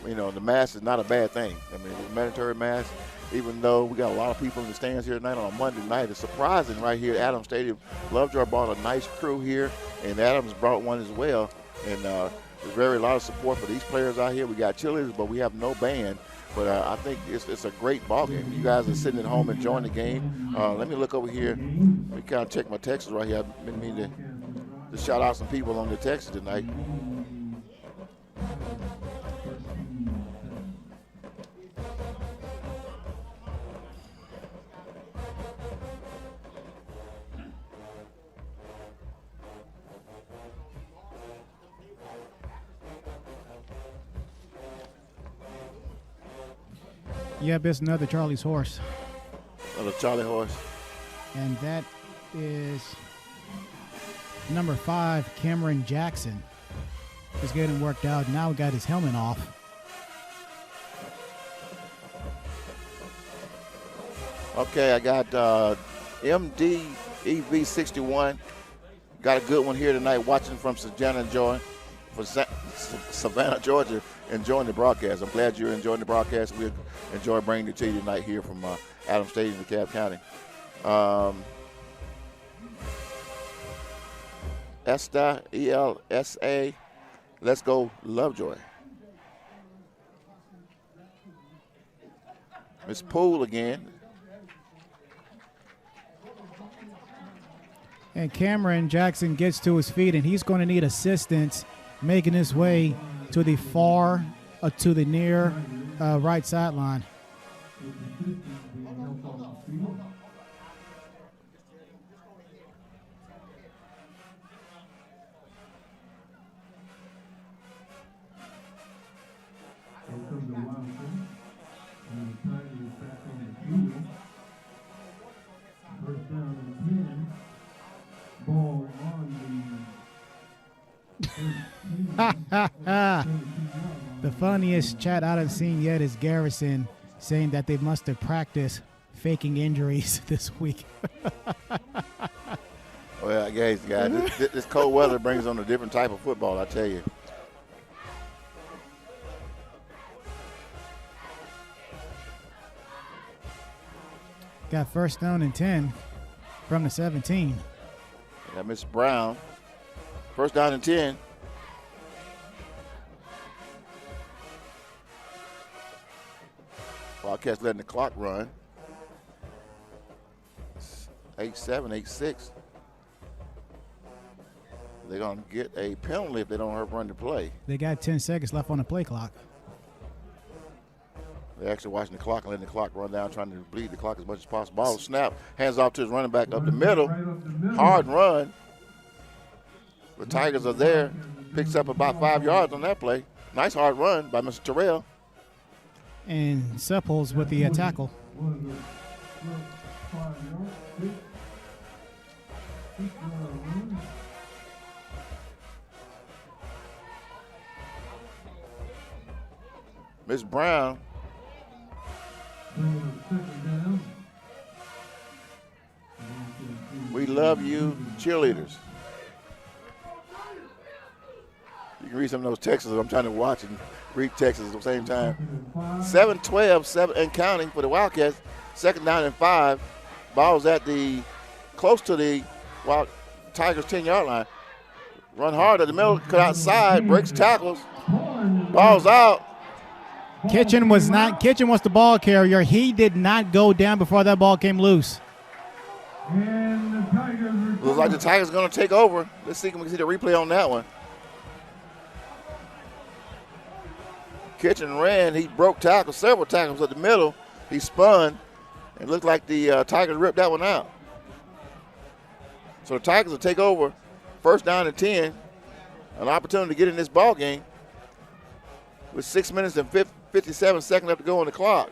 you know, the mask is not a bad thing. I mean, it's a mandatory mask, even though we got a lot of people in the stands here tonight on a Monday night. It's surprising right here at Adams Stadium. Lovejoy brought a nice crew here, and Adams brought one as well. And there's a lot of support for these players out here. We got cheerleaders, but we have no band. But I think it's a great ball game. You guys are sitting at home enjoying the game. Let me look over here. Let me kind of check my texts right here. I've been meaning to shout out some people on the texts tonight. Yep, it's another Charlie's horse. Another Charlie horse. And that is number 5, Cameron Jackson. He's getting worked out. Now he got his helmet off. Okay, I got MDEV61. Got a good one here tonight, watching from Savannah, Georgia, enjoying the broadcast. I'm glad you're enjoying the broadcast. We enjoy bringing it to you tonight here from Adams Stadium in DeKalb County. Esta, ELSA, let's go Lovejoy. Miss Poole again. And Cameron Jackson gets to his feet, and he's going to need assistance making his way to the near right sideline. The funniest chat I have seen yet is Garrison saying that they must have practiced faking injuries this week. Well, guys, this cold weather brings on a different type of football, I tell you. Got first down and 10 from the 17. Yeah, Miss Brown. First down and 10. Wildcats letting the clock run. 8-7, 8-6. They're going to get a penalty if they don't run the play. They got 10 seconds left on the play clock. They're actually watching the clock and letting the clock run down, trying to bleed the clock as much as possible. Ball snap, hands off to his running back up the middle. Hard run. The Tigers are there. Picks up about 5 yards on that play. Nice hard run by Mr. Terrell. And Supples with the tackle. Miss Brown. We love you, cheerleaders. You can read some of those texts. I'm trying to watch and read texts at the same time. 7-12, 7 and counting for the Wildcats. Second down and 5. Ball's at close to the Tigers 10-yard line. Run hard at the middle, cut outside, breaks tackles. Ball's out. Kitchen was the ball carrier. He did not go down before that ball came loose. Looks like the Tigers are going to take over. Let's see if we can see the replay on that one. Kitchen ran. He broke tackles, several tackles at the middle. He spun. It looked like the Tigers ripped that one out. So the Tigers will take over. First down and 10. An opportunity to get in this ball game with 6 minutes and 57 seconds left to go on the clock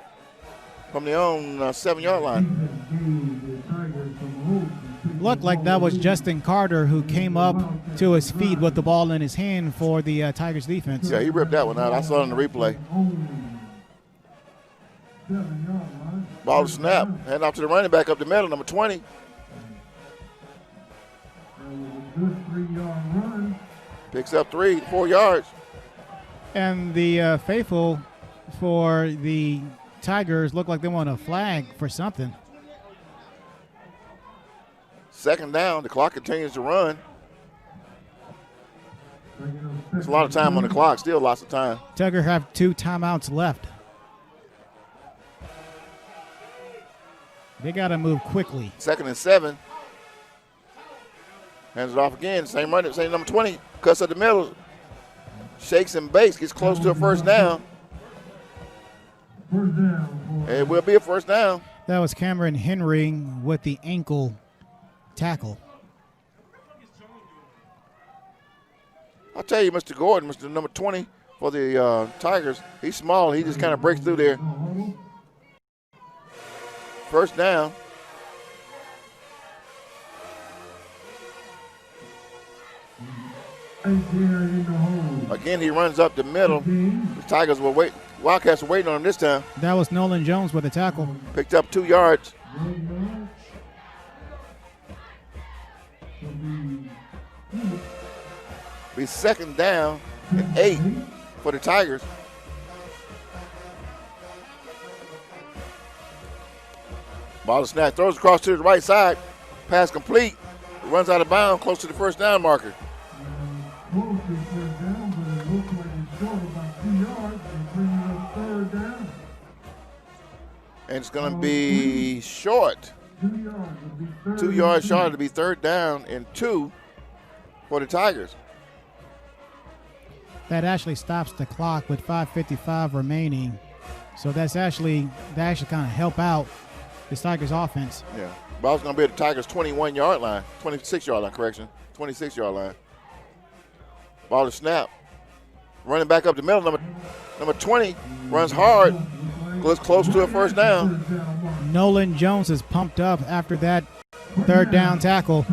from their own 7-yard line. Looked like that was Justin Carter who came up to his feet with the ball in his hand for the Tigers defense. Yeah, he ripped that one out. I saw it in the replay. Ball to snap. Hand off to the running back up the middle, number 20. Picks up 4 yards. And the faithful for the Tigers look like they want a flag for something. Second down, the clock continues to run. There's a lot of time on the clock, still lots of time. Tigers have 2 timeouts left. They got to move quickly. Second and 7. Hands it off again, same runner, same number 20, cuts at the middle. Shakes and bakes, gets close to a first down. It will be a first down. That was Cameron Henry with the ankle tackle. I'll tell you, Mr. Gordon, Mr. number 20 for the Tigers, he's small. He just kind of breaks through there. First down. Again, he runs up the middle. The Tigers will wait. Wildcats were waiting on him this time. That was Nolan Jones with a tackle. Picked up 2 yards. Be second down and 8 for the Tigers. Ball is snapped, throws across to the right side. Pass complete. Runs out of bounds close to the first down marker. And it's going to be short. 2 yards short to be third down and 2 for the Tigers. That actually stops the clock with 5:55 remaining. So that actually kind of help out the Tigers offense. Yeah. Ball's going to be at the Tigers 21-yard line, 26-yard line, correction, 26-yard line. Ball to snap. Running back up the middle, number 20 runs hard, goes close to a first down. Nolan Jones is pumped up after that third down tackle,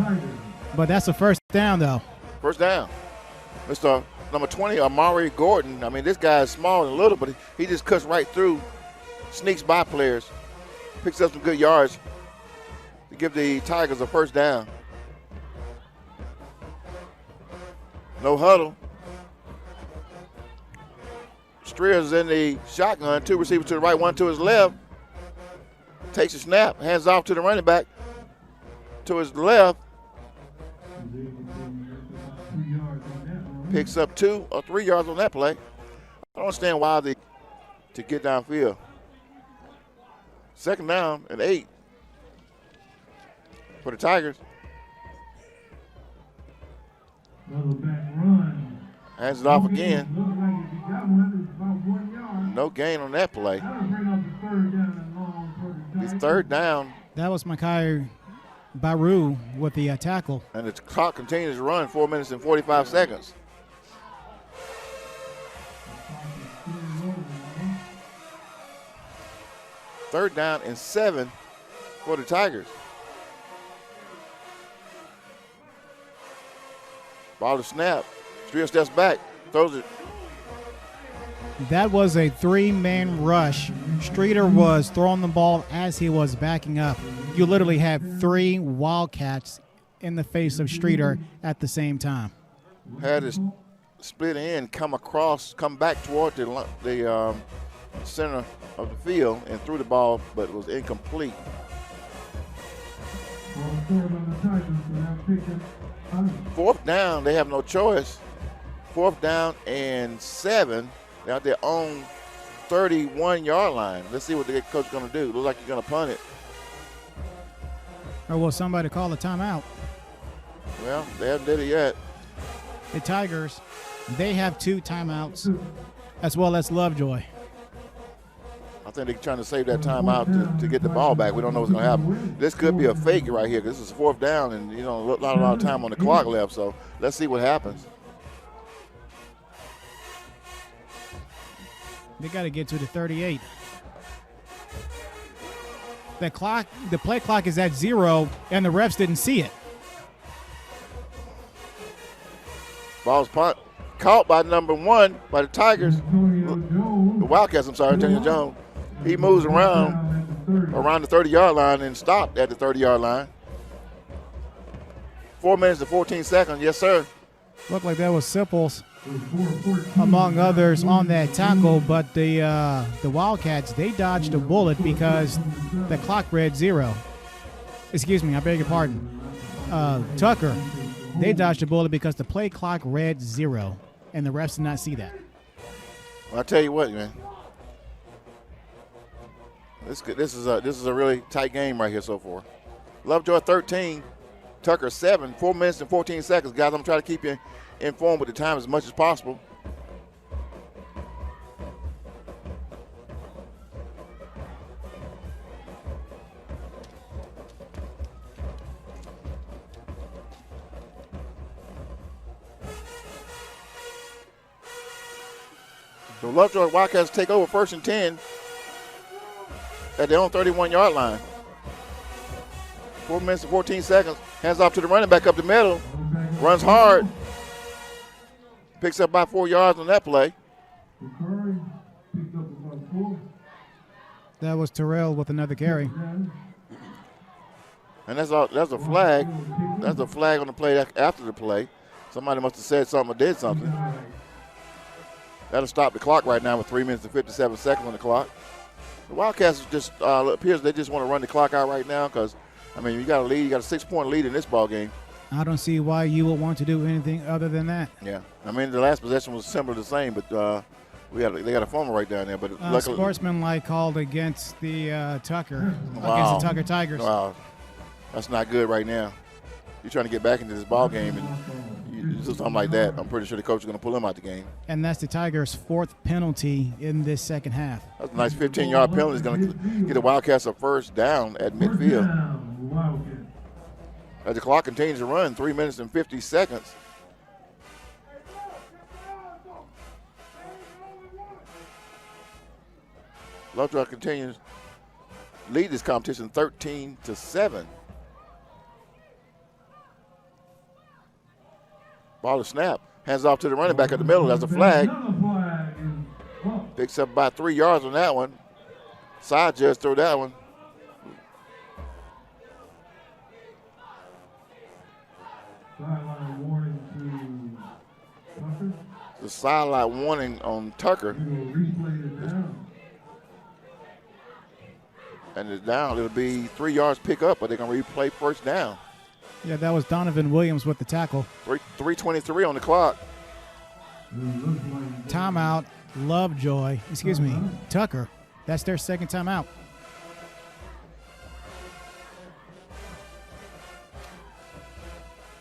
but that's a first down though. First down. Mr. Number 20, Amari Gordon. I mean, this guy is small and little, but he just cuts right through, sneaks by players, picks up some good yards to give the Tigers a first down. No huddle. Streer's in the shotgun, 2 receivers to the right, 1 to his left. Takes a snap, hands off to the running back to his left. Picks up 2 or 3 yards on that play. I don't understand why to get downfield. Second down and 8 for the Tigers. Hands it off again. No gain on that play. It's third down. That was Makai Baru with the tackle. And the clock continues to run, 4 minutes and 45 seconds. Third down and 7 for the Tigers. Ball to snap. Streeter steps back, throws it. That was a 3-man rush. Streeter was throwing the ball as he was backing up. You literally had 3 Wildcats in the face of Streeter at the same time. Had his split end come back toward the center of the field and threw the ball, but it was incomplete. Fourth down, they have no choice. 4th down and 7. They're at their own 31-yard line. Let's see what the coach is going to do. Looks like he's going to punt it. Or will somebody call a timeout? Well, they haven't did it yet. The Tigers, they have 2 timeouts, as well as Lovejoy. I think they're trying to save that timeout to get the ball back. We don't know what's going to happen. This could be a fake right here because this is 4th down and, a lot of time on the clock left. So let's see what happens. They got to get to the 38. The play clock is at 0, and the refs didn't see it. Ball's caught by number 1 by the Tigers. The Wildcats, Antonio Jones. He moves around the 30-yard line and stopped at the 30-yard line. 4 minutes and 14 seconds, yes, sir. Looked like that was Sipples, among others, on that tackle, but the Wildcats, they dodged a bullet because the clock read 0. Excuse me, I beg your pardon. Tucker, they dodged a bullet because the play clock read 0, and the refs did not see that. Well, I tell you what, man. This is a really tight game right here so far. Lovejoy 13, Tucker 7, 4 minutes and 14 seconds. Guys, I'm trying to keep you informed with the time as much as possible. So Lovejoy Wildcats take over 1st and 10 at their own 31-yard line. 4 minutes and 14 seconds. Hands off to the running back up the middle. Runs hard. Picks up about 4 yards on that play. That was Terrell with another carry. And that's a flag. That's a flag on the play after the play. Somebody must have said something or did something. That'll stop the clock right now with 3 minutes and 57 seconds on the clock. The Wildcats just appears they just want to run the clock out right now because, you got a lead. You got a 6-point lead in this ball game. I don't see why you would want to do anything other than that. Yeah. The last possession was similar to the same, but they got a fumble right down there. But sportsmanlike called against the Tucker, wow. Against the Tucker Tigers. Wow. That's not good right now. You're trying to get back into this ball game, and you do something like that. I'm pretty sure the coach is going to pull him out the game. And that's the Tigers' 4th penalty in this second half. That's a nice 15-yard penalty. It's going to get the Wildcats a 1st down at midfield. As the clock continues to run, 3 minutes and 50 seconds. Lovejoy continues to lead this competition 13-7. Ball to snap. Hands off to the running back at the middle. That's a flag. Picks up about 3 yards on that one. Side judge throw that one. The sideline warning on Tucker. And it's down. It'll be 3 yards pick up, but they're going to replay 1st down. Yeah, that was Donovan Williams with the tackle. 3:23 on the clock. Timeout, Lovejoy. Tucker. That's their 2nd timeout.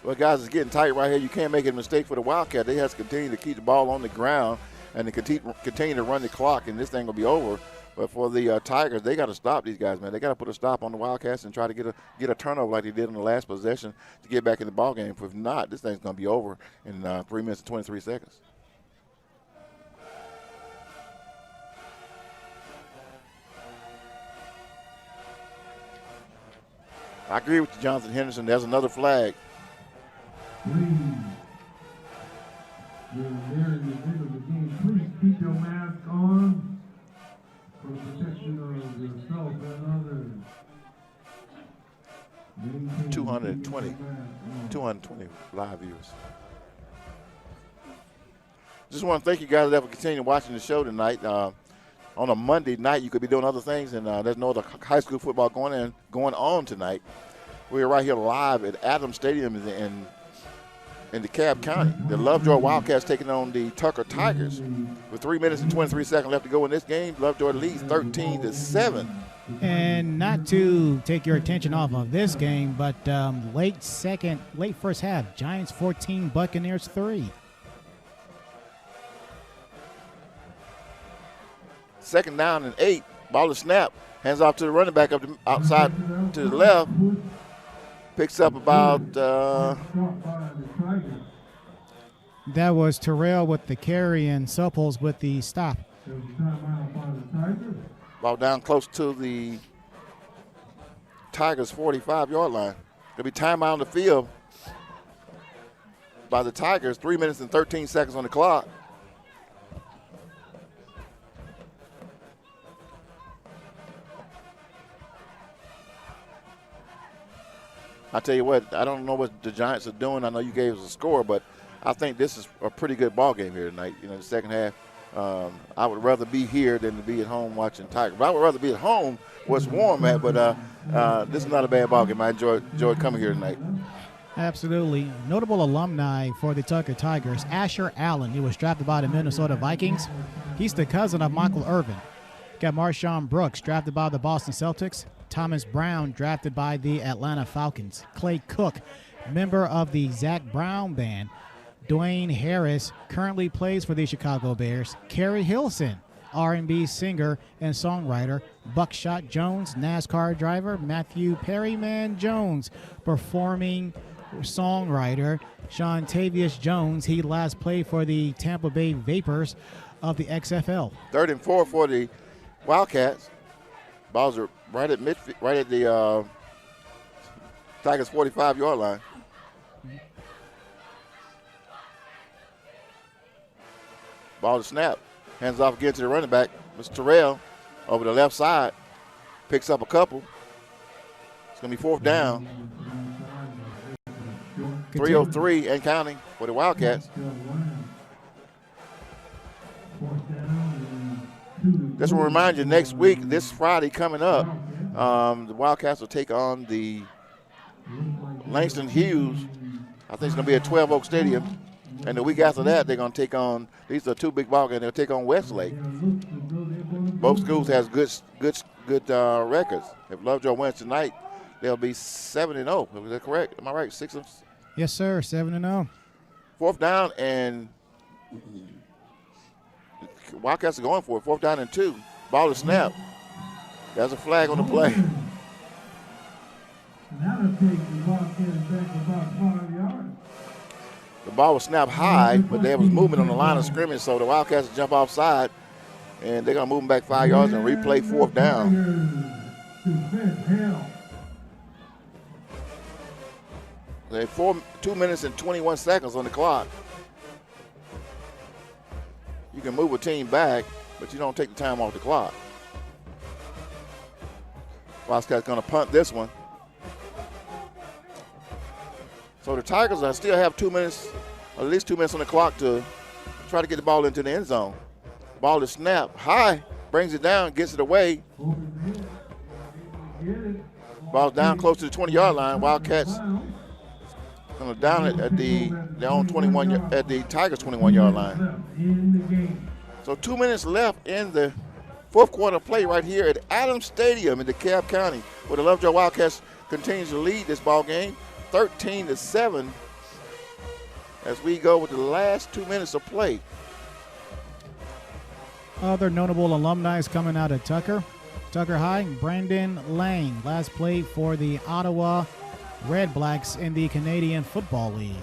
Well, guys, it's getting tight right here. You can't make a mistake for the Wildcat. They have to continue to keep the ball on the ground and to continue to run the clock, and this thing will be over. But for the Tigers, they got to stop these guys, man. They got to put a stop on the Wildcats and try to get a turnover like they did in the last possession to get back in the ball game. If not, this thing's going to be over in 3 minutes and 23 seconds. I agree with you, Jonathan Henderson. There's another flag. Please keep your mask on for the protection of yourself and others. 220 live viewers. Just want to thank you guys for continuing watching the show tonight. On a Monday night, you could be doing other things, and there's no other high school football going on tonight. We're right here live at Adams Stadium in DeKalb County. The Lovejoy Wildcats taking on the Tucker Tigers. With 3 minutes and 23 seconds left to go in this game, Lovejoy leads 13-7. And not to take your attention off of this game, but late first half, Giants 14, Buccaneers 3. Second down and 8. Ball is snap. Hands off to the running back outside to the left. Picks up about. That was Terrell with the carry and Supples with the stop. Ball down close to the Tigers' 45-yard line. There'll be timeout on the field by the Tigers. 3 minutes and 13 seconds on the clock. I tell you what, I don't know what the Giants are doing. I know you gave us a score, but I think this is a pretty good ball game here tonight. You know, the second half, I would rather be here than to be at home watching Tigers. But I would rather be at home where it's warm at, but this is not a bad ball game. I enjoyed coming here tonight. Absolutely. Notable alumni for the Tucker Tigers, Asher Allen. He was drafted by the Minnesota Vikings. He's the cousin of Michael Irvin. Got Marshawn Brooks, drafted by the Boston Celtics. Thomas Brown, drafted by the Atlanta Falcons. Clay Cook, member of the Zach Brown Band. Dwayne Harris currently plays for the Chicago Bears. Kerry Hilson, R&B singer and songwriter. Buckshot Jones, NASCAR driver. Matthew Perryman Jones, performing songwriter. Sean-Tavius Jones, he last played for the Tampa Bay Vapors of the XFL. 3rd and 4 for the Wildcats. Balls are right at the Tigers' 45-yard line. Ball to snap. Hands off again to the running back. Mr. Terrell over the left side. Picks up a couple. It's going to be 4th down. 3:03 and counting for the Wildcats. Just want to remind you, next week, this Friday coming up, the Wildcats will take on the Langston Hughes. I think it's going to be at 12 Oak Stadium. And the week after that, they're going to take on, these are 2 big ball games, they'll take on Westlake. Both schools has good records. If Lovejoy wins tonight, they'll be 7-0. Is that correct? Am I right? 6 of? Yes, sir. 7-0. 4th down, and Wildcats are going for it. 4th down and 2. Ball to snap. There's a flag on the play. That'll take the Wildcats back about 5 yards. The ball was snapped high, but there was movement on the line of scrimmage, so the Wildcats jump offside, and they're going to move them back 5 yards and replay 4th down. They have 2 minutes and 21 seconds on the clock. You can move a team back, but you don't take the time off the clock. Wildcats going to punt this one. So the Tigers still have 2 minutes, at least 2 minutes on the clock to try to get the ball into the end zone. Ball is snapped high, brings it down, gets it away. Ball's down close to the 20-yard line. Wildcats going to down it at their own 21, at the Tigers' 21-yard line. So 2 minutes left in the 4th quarter play right here at Adams Stadium in DeKalb County, where the Lovejoy Wildcats continues to lead this ball game. 13-7 as we go with the last 2 minutes of play. Other notable alumni coming out of Tucker High. Brandon Lang last played for the Ottawa Red Blacks in the Canadian Football League.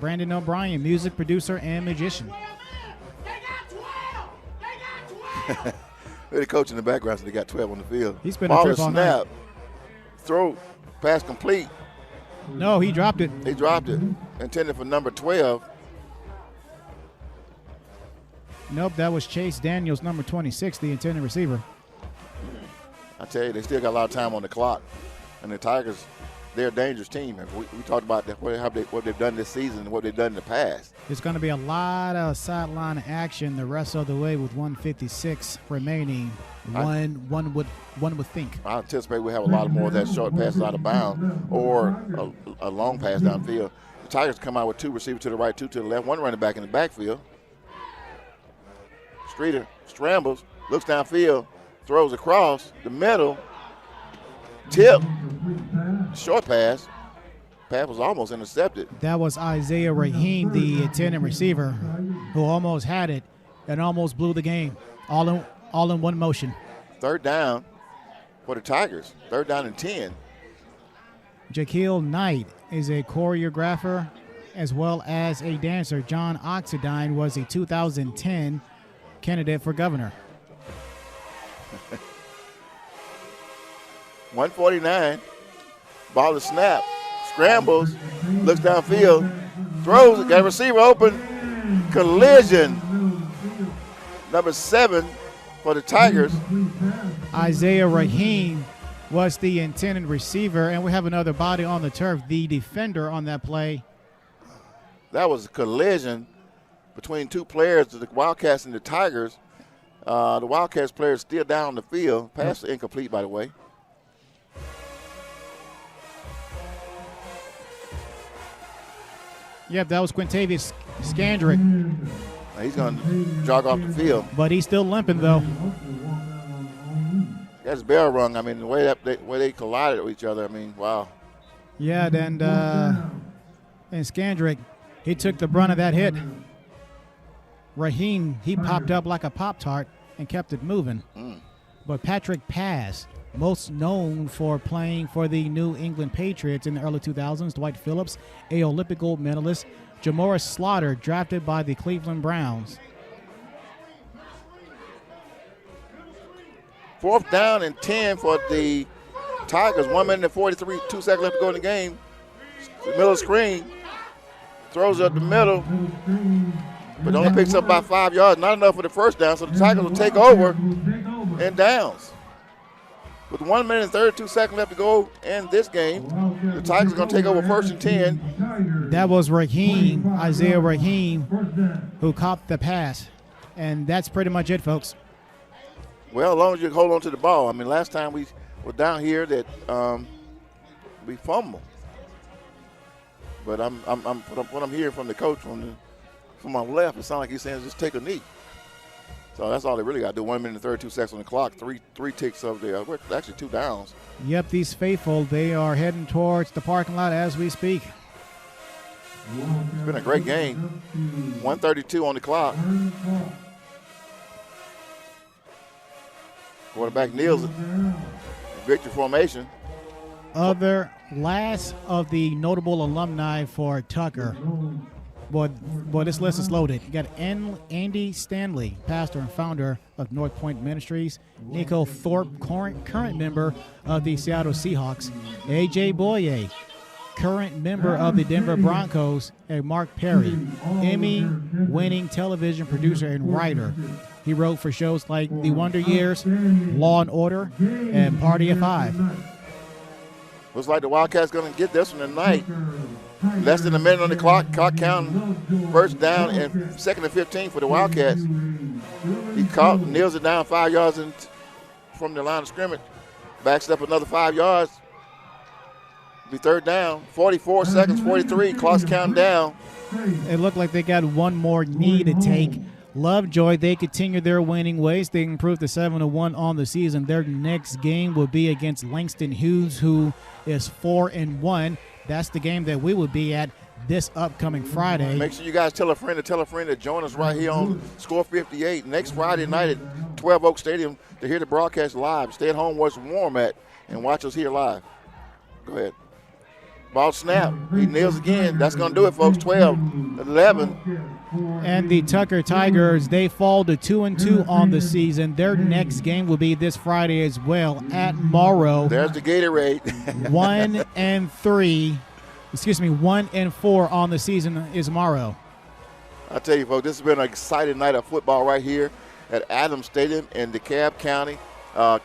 Brandon O'Brien, music producer and magician. The coach in the background said they got 12 on the field. He's been a trip all night. throw, pass complete. No, he dropped it. He dropped it. Intended for number 12. Nope, that was Chase Daniels, number 26, the intended receiver. I tell you, they still got a lot of time on the clock. And the Tigers, they're a dangerous team. We talked about that, what they've done this season and what they've done in the past. There's going to be a lot of sideline action the rest of the way with 1:56 remaining. One would think. I anticipate we have a lot more of that short passes out of bounds or a long pass downfield. The Tigers come out with 2 receivers to the right, 2 to the left, 1 running back in the backfield. Streeter scrambles, looks downfield, throws across the middle, tip, short pass. Pass was almost intercepted. That was Isaiah Raheem, the intended receiver, who almost had it and almost blew the game, all in one motion. 3rd down for the Tigers. 3rd down and 10. Jaquil Knight is a choreographer as well as a dancer. John Oxidine was a 2010 candidate for governor. 149. Ball is snapped. Scrambles. Looks downfield. Throws. Got a receiver open. Collision. Number 7 for the Tigers. Isaiah Raheem was the intended receiver, and we have another body on the turf, the defender on that play. That was a collision between 2 players, the Wildcats and the Tigers. The Wildcats player is still down the field. Pass incomplete, by the way. Yep, that was Quintavious Scandrick. He's going to jog off the field. But he's still limping, though. Got his bell rung. I mean, the way they collided with each other, I mean, wow. Yeah, and Scandrick, he took the brunt of that hit. Raheem, he popped up like a Pop-Tart and kept it moving. But Patrick Paz, most known for playing for the New England Patriots in the early 2000s, Dwight Phillips, a Olympic gold medalist, Jamoris Slaughter, drafted by the Cleveland Browns. 4th down and 10 for the Tigers. 1 minute and 43, 2 seconds left to go in the game. Middle screen. Throws up the middle. But only picks up by 5 yards. Not enough for the 1st down, so the Tigers will take over and downs. With 1 minute and 32 seconds left to go in this game, the Tigers are going to take over 1st and 10. That was Raheem, Isaiah Raheem, who caught the pass. And that's pretty much it, folks. Well, as long as you hold on to the ball. I mean, last time we were down here that we fumbled. But what I'm hearing from the coach from my left, it sounds like he's saying just take a knee. So that's all they really got to do. 1 minute and 32 seconds on the clock. Three ticks up there. We're actually 2 downs. Yep, these faithful, they are heading towards the parking lot as we speak. It's been a great game. 1:32 on the clock. Quarterback kneels it. Victory formation. Other last of the notable alumni for Tucker. Boy, this list is loaded. You got Andy Stanley, pastor and founder of North Point Ministries. Nico Thorpe, current member of the Seattle Seahawks. A.J. Boye, current member of the Denver Broncos. And Mark Perry, Emmy-winning television producer and writer. He wrote for shows like The Wonder Years, Law and Order, and Party of 5. Looks like the Wildcats going to get this one tonight. Less than a minute on the clock. Clock counting. 1st down and 2nd and 15 for the Wildcats. He kneels it down 5 yards from the line of scrimmage. Backs it up another 5 yards. Be 3rd down. 44 seconds, 43. Clock's counting down. It looked like they got one more knee to take. Lovejoy, they continue their winning ways. They improved to 7-1 on the season. Their next game will be against Langston Hughes, who is 4-1. That's the game that we will be at this upcoming Friday. Make sure you guys tell a friend to join us right here on Score 58 next Friday night at 12 Oak Stadium to hear the broadcast live. Stay at home, watch warm at, and watch us here live. Go ahead. Ball snap. He nails again. That's going to do it, folks. 12-11. And the Tucker Tigers, they fall to 2-2 on the season. Their next game will be this Friday as well at Morrow. There's the Gatorade. 1-4 on the season is Morrow. I tell you, folks, this has been an exciting night of football right here at Adams Stadium in DeKalb County.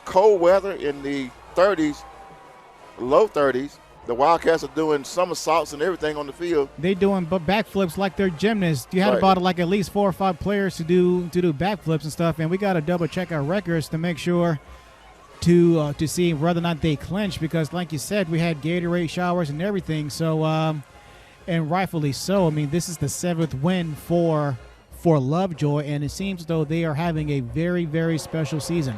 Cold weather in the 30s, low 30s. The Wildcats are doing somersaults and everything on the field. They're doing backflips like they're gymnasts. You had about like at least 4 or 5 players to do backflips and stuff, and we got to double check our records to make sure to see whether or not they clinch, because like you said, we had Gatorade showers and everything. So and rightfully so. I mean, this is the 7th win for Lovejoy, and it seems as though they are having a very, very special season.